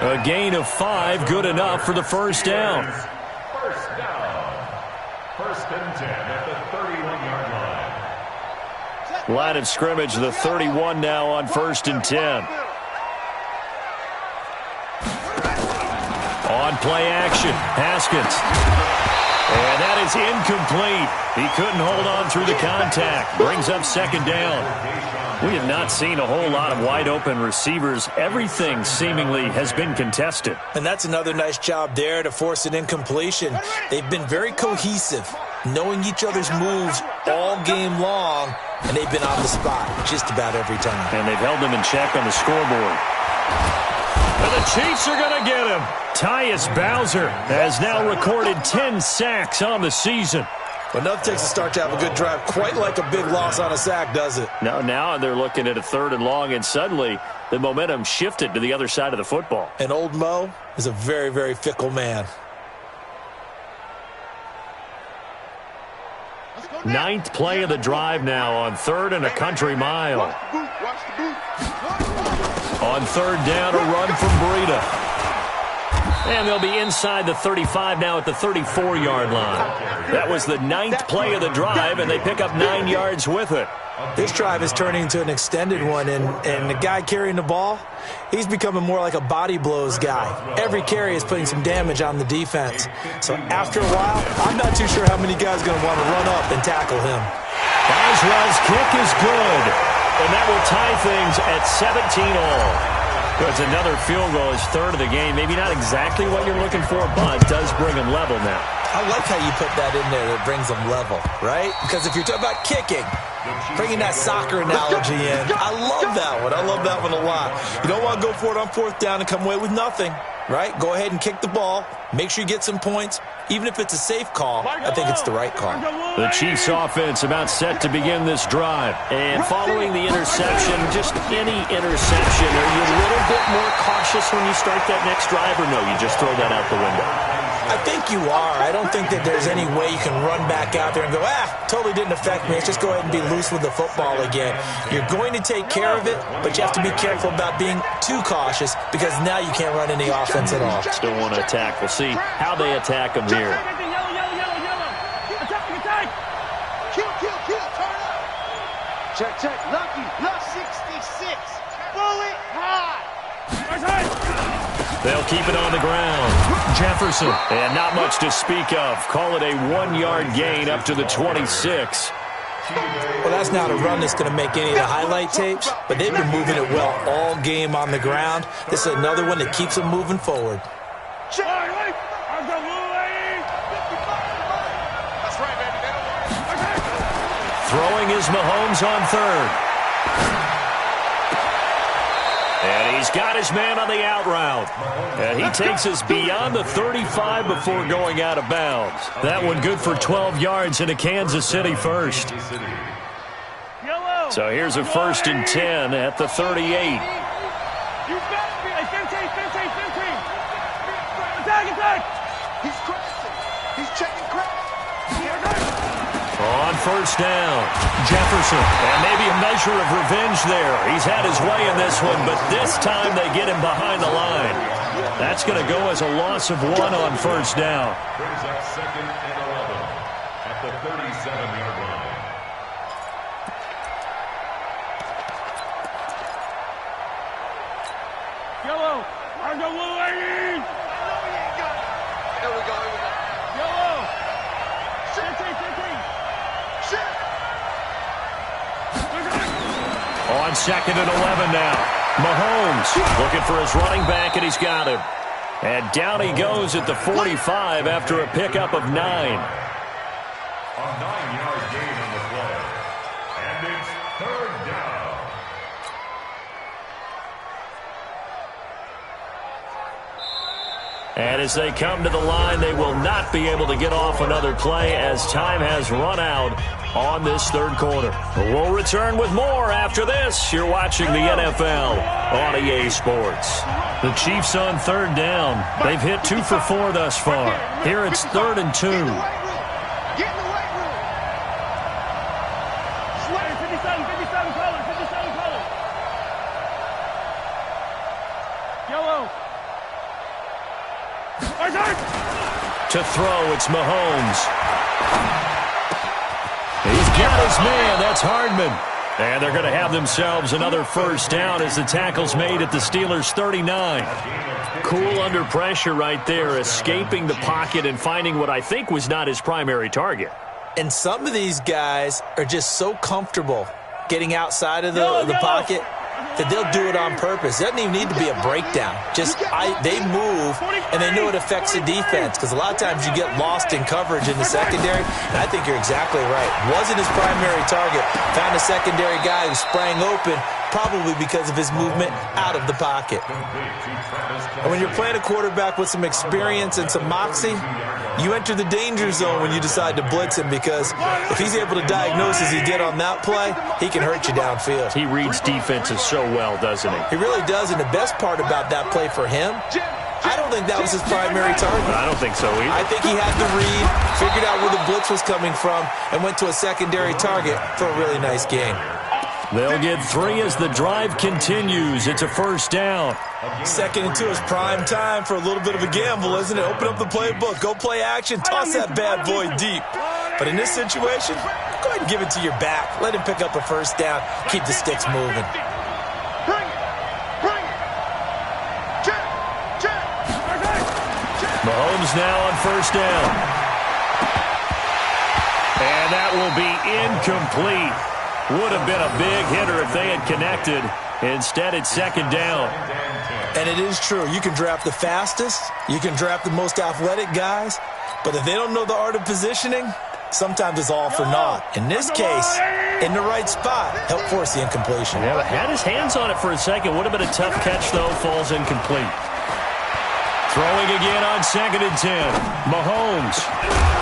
A gain of 5, good enough for the 1st down. 1st down. 1st and 10 at the 31-yard line. Line of scrimmage, the 31 now on 1st and 10. On play action, Haskins. And that is incomplete. He couldn't hold on through the contact. Brings up 2nd down. We have not seen a whole lot of wide-open receivers. Everything seemingly has been contested. And that's another nice job there to force an incompletion. They've been very cohesive, knowing each other's moves all game long, and they've been on the spot just about every time. And they've held them in check on the scoreboard. And the Chiefs are going to get him. Tyus Bowser has now recorded 10 sacks on the season. But enough takes a start to have a good drive. Quite like a big loss on a sack, does it? Now they're looking at a 3rd and long, and suddenly the momentum shifted to the other side of the football. And old Mo is a very, very fickle man. 9th play of the drive now on 3rd and a country mile. On 3rd down, a run from Breida. And they'll be inside the 35 now at the 34-yard line. That was the 9th play of the drive, and they pick up 9 yards with it. This drive is turning into an extended one, and the guy carrying the ball, he's becoming more like a body blows guy. Every carry is putting some damage on the defense. So after a while, I'm not too sure how many guys are going to want to run up and tackle him. Boswell's kick is good, and that will tie things at 17 all. It's another field goal, his 3rd of the game. Maybe not exactly what you're looking for, but does bring him level now. I like how you put that in there that brings them level, right? Because if you're talking about kicking, bringing that soccer analogy in, I love that one. I love that one a lot. You don't want to go for it on 4th down and come away with nothing, right? Go ahead and kick the ball. Make sure you get some points. Even if it's a safe call, I think it's the right call. The Chiefs offense about set to begin this drive. And following the interception, just any interception, are you a little bit more cautious when you start that next drive, or no, you just throw that out the window? I think you are. I don't think that there's any way you can run back out there and go, totally didn't affect me. Let's just go ahead and be loose with the football again. You're going to take care of it, but you have to be careful about being too cautious because now you can't run any offense at all. Still want to attack. We'll see how they attack them here. Check, check. Lucky. 66. Bullet high. They'll keep it on the ground. Jefferson. And not much to speak of. Call it a 1-yard gain up to the 26. Well, that's not a run that's going to make any of the highlight tapes, but they've been moving it well all game on the ground. This is another one that keeps them moving forward. Throwing is Mahomes on 3rd. And he's got his man on the out route. And he takes us beyond the 35 before going out of bounds. That one good for 12 yards into Kansas City first. Yellow. So here's a 1st and 10 at the 38. He's crashing. He's checking crash. On 1st down, Jefferson. And maybe a measure of revenge there. He's had his way in this one, but this time they get him behind the line. That's going to go as a loss of 1 on 1st down. Brings up 2nd and 11 at the 37-yard line. Yellow. I know what I need. Here we go. Yellow. On 2nd and 11 now. Mahomes looking for his running back, and he's got him. And down he goes at the 45 after a pickup of 9. A 9-yard gain on the play. And it's 3rd down. And as they come to the line, they will not be able to get off another play as time has run out on this 3rd quarter. We'll return with more after this. You're watching the NFL on EA Sports. The Chiefs on 3rd down. They've hit 2 for 4 thus far. Here it's 3rd and 2. Get in the weight room. Sweat. 57 colors. 57 colors. Yellow. To throw, it's Mahomes. He's got his man. That's Hardman. And they're going to have themselves another 1st down as the tackle's made at the Steelers' 39. Cool under pressure right there, escaping the pocket and finding what I think was not his primary target. And some of these guys are just so comfortable getting outside of the pocket that they'll do it on purpose. It doesn't even need to be a breakdown. They move, and they know it affects the defense, because a lot of times you get lost in coverage in the secondary, and I think you're exactly right. Wasn't his primary target. Found a secondary guy who sprang open, probably because of his movement out of the pocket. And when you're playing a quarterback with some experience and some moxie, you enter the danger zone when you decide to blitz him, because if he's able to diagnose as he did on that play, he can hurt you downfield. He reads defenses so well, doesn't he? He really does, and the best part about that play for him, I don't think that was his primary target. I don't think so either. I think he had the read, figured out where the blitz was coming from, and went to a secondary target for a really nice game. They'll get 3 as the drive continues. It's a 1st down. 2nd and 2 is prime time for a little bit of a gamble, isn't it? Open up the playbook, go play action, toss that bad boy deep. But in this situation, go ahead and give it to your back. Let him pick up a 1st down, keep the sticks moving. Mahomes now on 1st down. And that will be incomplete. Would have been a big hitter if they had connected. Instead, it's 2nd down. And it is true. You can draft the fastest. You can draft the most athletic guys. But if they don't know the art of positioning, sometimes it's all for naught. In this case, in the right spot, helped force the incompletion. Yeah, had his hands on it for a second. Would have been a tough catch, though. Falls incomplete. Throwing again on 2nd and 10. Mahomes.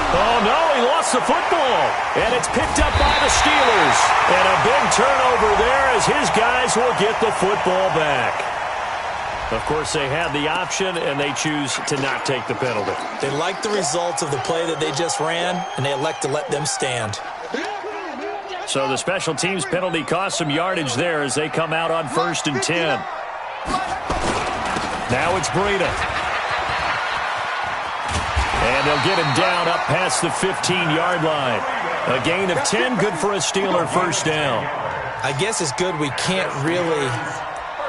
Oh, no, he lost the football. And it's picked up by the Steelers. And a big turnover there as his guys will get the football back. Of course, they had the option, and they choose to not take the penalty. They like the results of the play that they just ran, and they elect to let them stand. So the special teams penalty cost some yardage there as they come out on 1st and 10. Now it's Breida. And they'll get him down up past the 15-yard line. A gain of 10, good for a Steeler 1st down. I guess it's good we can't really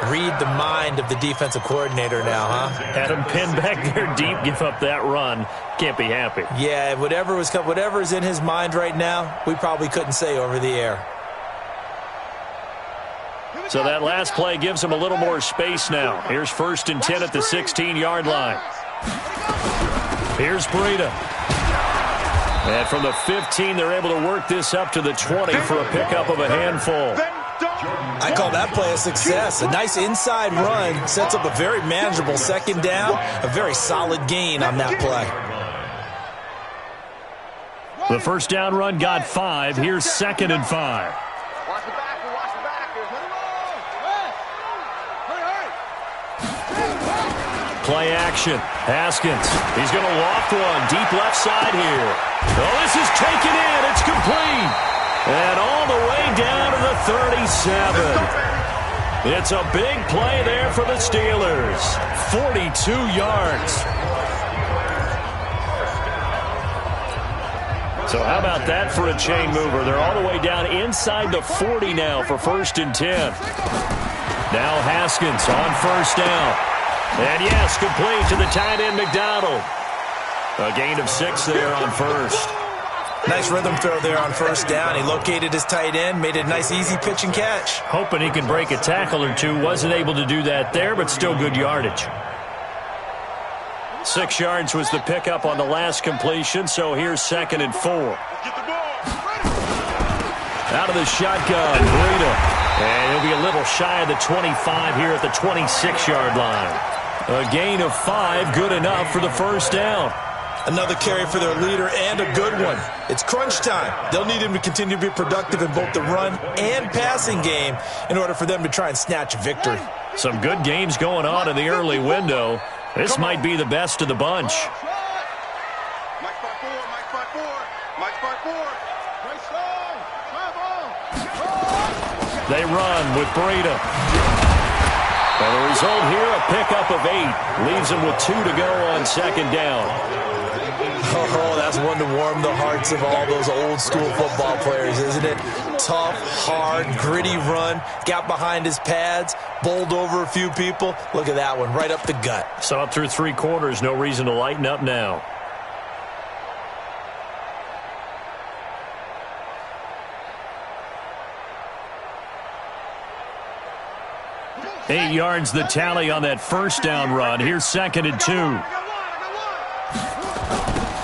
read the mind of the defensive coordinator now, huh? Had him pinned back there deep, give up that run. Can't be happy. Yeah, whatever is in his mind right now, we probably couldn't say over the air. So that last play gives him a little more space now. Here's 1st and 10 at the 16-yard line. Here's Breida. And from the 15, they're able to work this up to the 20 for a pickup of a handful. I call that play a success. A nice inside run sets up a very manageable 2nd down, a very solid gain on that play. The 1st down run got 5. Here's 2nd and 5. Watch the back. play action. Haskins, he's going to loft one deep left side here. Oh, this is taken in. It's complete. And all the way down to the 37. It's a big play there for the Steelers. 42 yards. So how about that for a chain mover? They're all the way down inside the 40 now for 1st and 10. Now Haskins on 1st down. And yes, complete to the tight end McDonald. A gain of 6 there on 1st. Nice rhythm throw there on 1st down. He located his tight end, made it a nice easy pitch and catch. Hoping he can break a tackle or two. Wasn't able to do that there, but still good yardage. 6 yards was the pickup on the last completion, so here's 2nd and 4. Out of the shotgun, Breida. And he'll be a little shy of the 25 here at the 26-yard line. A gain of 5, good enough for the 1st down. Another carry for their leader and a good one. It's crunch time. They'll need him to continue to be productive in both the run and passing game in order for them to try and snatch a victory. Some good games going on in the early window. This might be the best of the bunch. They run with Breida. And the result here, a pickup of 8. Leaves them with 2 to go on 2nd down. Oh, that's one to warm the hearts of all those old school football players, isn't it? Tough, hard, gritty run. Got behind his pads, bowled over a few people. Look at that one, right up the gut. So up through 3 quarters, no reason to lighten up now. Eight yards the tally on that 1st down run. Here's 2nd and 2.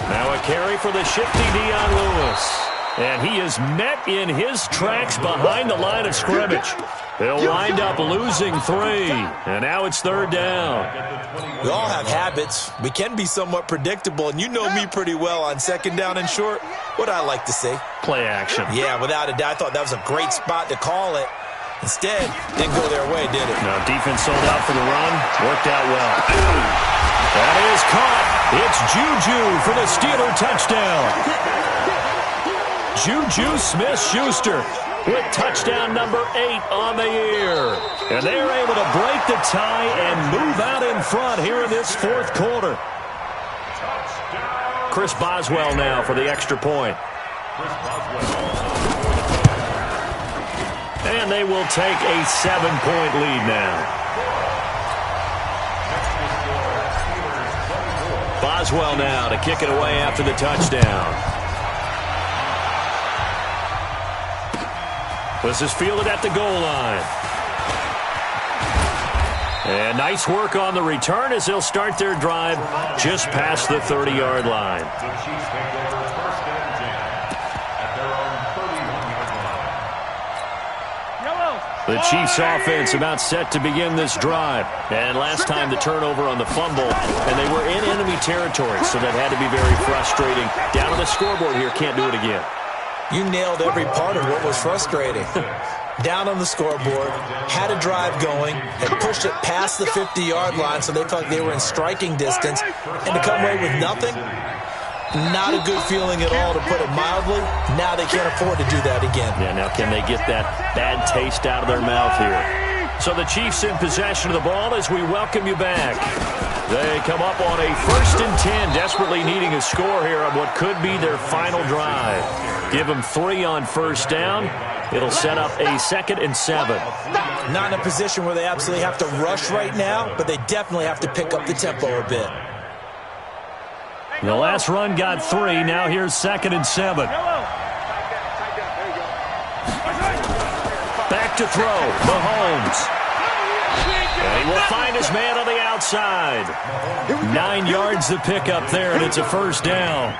Now a carry for the shifty Dion Lewis. And he is met in his tracks behind the line of scrimmage. He'll wind up losing 3. And now it's 3rd down. We all have habits. We can be somewhat predictable. And you know me pretty well on 2nd down and short. What I like to say? Play action. Yeah, without a doubt. I thought that was a great spot to call it. Instead, didn't go their way, did it? Now, defense sold out for the run. Worked out well. That is caught. It's Juju for the Steeler touchdown. Juju Smith-Schuster with touchdown number 8 on the year. And they're able to break the tie and move out in front here in this 4th quarter. Chris Boswell now for the extra point. And they will take a 7-point lead now. Boswell now to kick it away after the touchdown. This is fielded at the goal line. And nice work on the return as they'll start their drive just past the 30-yard line. The Chiefs take over 1st and 10 at their own 31-yard line. The Chiefs offense about set to begin this drive. And last time the turnover on the fumble, and they were in enemy territory, so that had to be very frustrating. Down on the scoreboard here, can't do it again. You nailed every part of what was frustrating. Down on the scoreboard, had a drive going, had pushed it past the 50-yard line so they felt like they were in striking distance, and to come away with nothing, not a good feeling at all, to put it mildly. Now they can't afford to do that again. Yeah, now can they get that bad taste out of their mouth here? So the Chiefs in possession of the ball as we welcome you back. They come up on a 1st and 10, desperately needing a score here on what could be their final drive. Give them 3 on 1st down. It'll set up a 2nd and 7. Not in a position where they absolutely have to rush right now, but they definitely have to pick up the tempo a bit. The last run got 3. Now here's 2nd and 7. Back to throw. Mahomes. And he will find his man on the outside. 9 yards to pick up there, and it's a 1st down.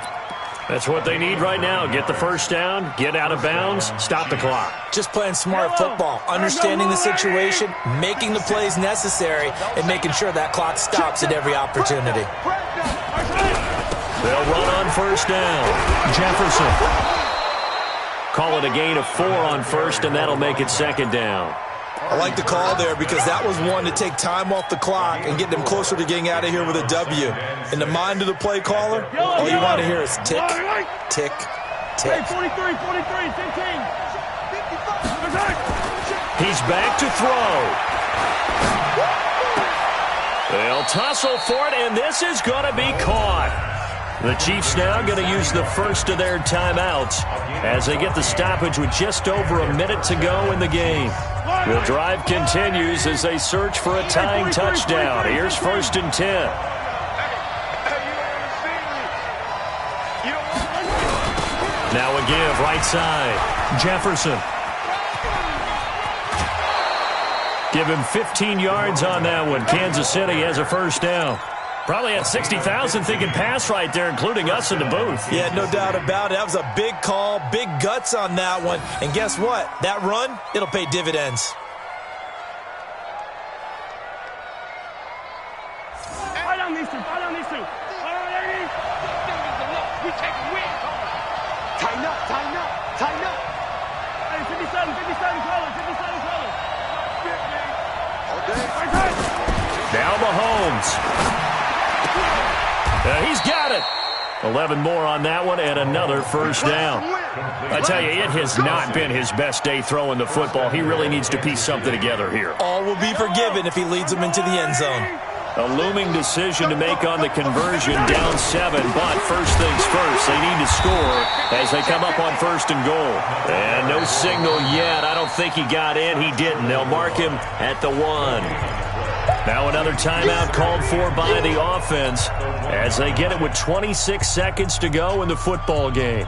That's what they need right now. Get the 1st down, get out of bounds, stop the clock. Just playing smart football, understanding the situation, making the plays necessary, and making sure that clock stops at every opportunity. They'll run on 1st down. Jefferson. Call it a gain of 4 on 1st, and that'll make it 2nd down. I like the call there because that was one to take time off the clock and get them closer to getting out of here with a W. In the mind of the play caller, all you want to hear is tick, tick, tick. 43, 15. He's back to throw. They'll tussle for it, and this is going to be caught. The Chiefs now going to use the first of their timeouts as they get the stoppage with just over a minute to go in the game. The drive continues as they search for a tying touchdown. Here's 1st and 10. Now a give, right side. Jefferson. Give him 15 yards on that one. Kansas City has a first down. Probably had 60,000 thinking pass right there, including us in the booth. Yeah, no doubt about it. That was a big call, big guts on that one. And guess what? That run, it'll pay dividends. Fight on these two. We take a win. Tighten up. Hey, 57 colors. All day. Now Mahomes. He's got it. 11 more on that one and another first down. I tell you, it has not been his best day throwing the football. He really needs to piece something together here. All will be forgiven if he leads them into the end zone. A looming decision to make on the conversion, down 7, but first things first, they need to score as they come up on 1st and goal. And no signal yet. I don't think he got in. He didn't. They'll mark him at the 1. Now another timeout called for by the offense as they get it with 26 seconds to go in the football game.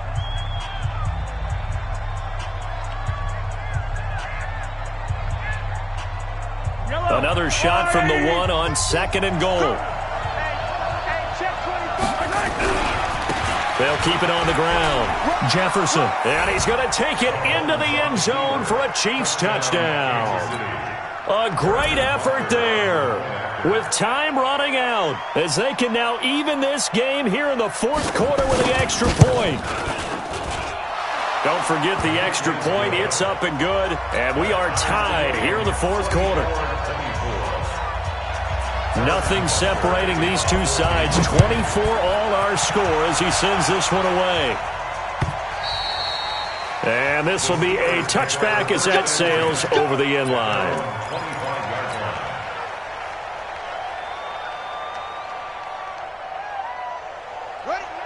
Another shot from the 1 on 2nd and goal. They'll keep it on the ground. Jefferson, and he's going to take it into the end zone for a Chiefs touchdown. A great effort there with time running out as they can now even this game here in the 4th quarter with the extra point. Don't forget the extra point. It's up and good, and we are tied here in the 4th quarter. Nothing separating these two sides. 24 all our score as he sends this one away. And this will be a touchback as that sails over the end line.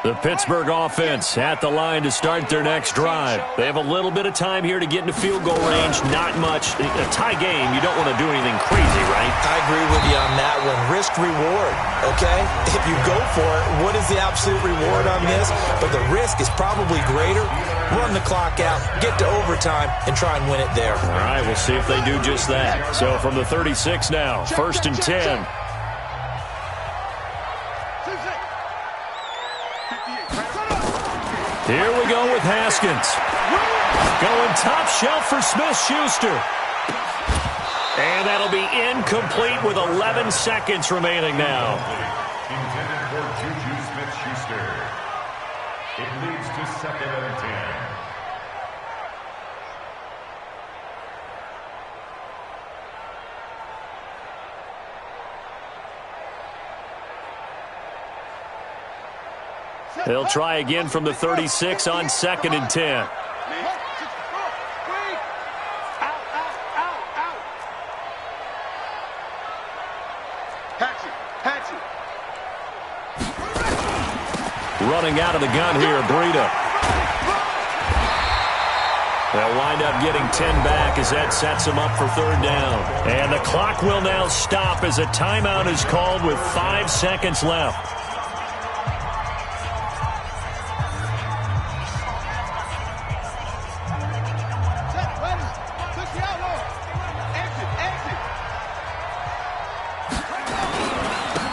The Pittsburgh offense at the line to start their next drive. They have a little bit of time here to get into field goal range. Not much. A tie game, you don't want to do anything crazy, right? I agree with you on that one. Risk-reward, okay? If you go for it, what is the absolute reward on this? But the risk is probably greater. Run the clock out, get to overtime, and try and win it there. All right, we'll see if they do just that. So from the 36 now, 1st and 10. Here we go with Haskins. Going top shelf for Smith-Schuster. And that'll be incomplete with 11 seconds remaining now. Intended for Juju Smith-Schuster. It leads to 2nd and 10. They'll try again from the 36 on 2nd and 10. Running out of the gun here, Breida. They'll wind up getting 10 back as that sets them up for 3rd down. And the clock will now stop as a timeout is called with 5 seconds left.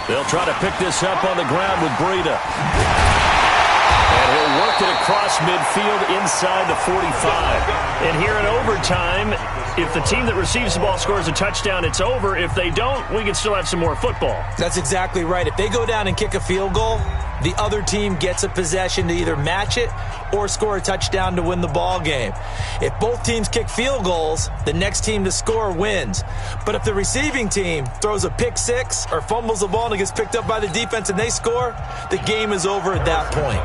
They'll try to pick this up on the ground with Breida. And he'll work it across midfield inside the 45. And here in overtime, if the team that receives the ball scores a touchdown, it's over. If they don't, we can still have some more football. That's exactly right. If they go down and kick a field goal, the other team gets a possession to either match it or score a touchdown to win the ball game. If both teams kick field goals, the next team to score wins. But if the receiving team throws a pick six or fumbles the ball and it gets picked up by the defense and they score, the game is over at that point.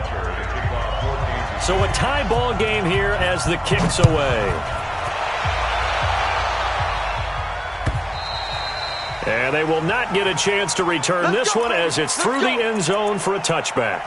So a tie ball game here as the kick's away. And they will not get a chance to return this one as it's through the end zone for a touchback.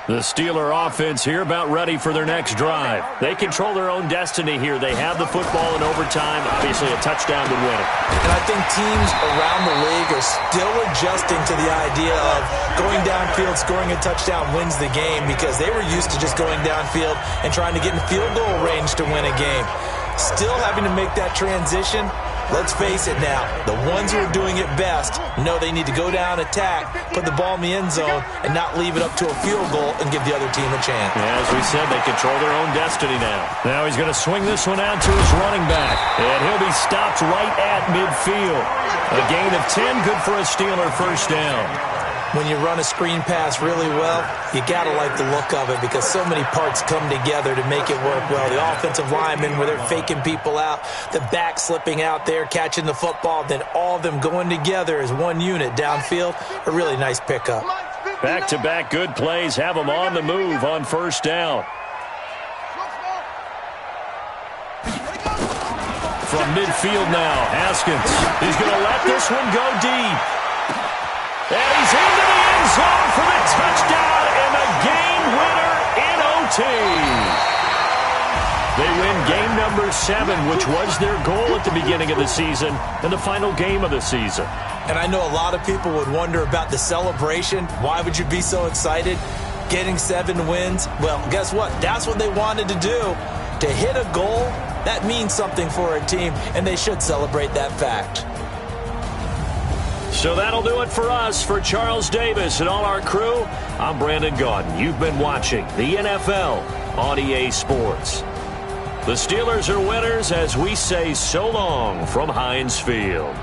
The Steeler offense here about ready for their next drive. They control their own destiny here. They have the football in overtime. Obviously, a touchdown would win it. And I think teams around the league are still adjusting to the idea of going downfield, scoring a touchdown wins the game because they were used to just going downfield and trying to get in field goal range to win a game. Still having to make that transition. Let's face it now, the ones who are doing it best know they need to go down, attack, put the ball in the end zone, and not leave it up to a field goal and give the other team a chance. Yeah, as we said, they control their own destiny now. Now he's going to swing this one out to his running back, and he'll be stopped right at midfield. A gain of 10, good for a Steeler first down. When you run a screen pass really well, you got to like the look of it because so many parts come together to make it work well. The offensive linemen where they're faking people out, the back slipping out there, catching the football, then all of them going together as one unit downfield. A really nice pickup. Back-to-back good plays have them on the move on first down. From midfield now, Haskins. He's going to let this one go deep. And he's into the end zone for the touchdown and the game winner in OT. They win game number 7, which was their goal at the beginning of the season and the final game of the season. And I know a lot of people would wonder about the celebration. Why would you be so excited? Getting 7 wins? Well, guess what? That's what they wanted to do. To hit a goal, that means something for a team, and they should celebrate that fact. So that'll do it for us. For Charles Davis and all our crew, I'm Brandon Gaudin. You've been watching the NFL on EA Sports. The Steelers are winners as we say so long from Heinz Field.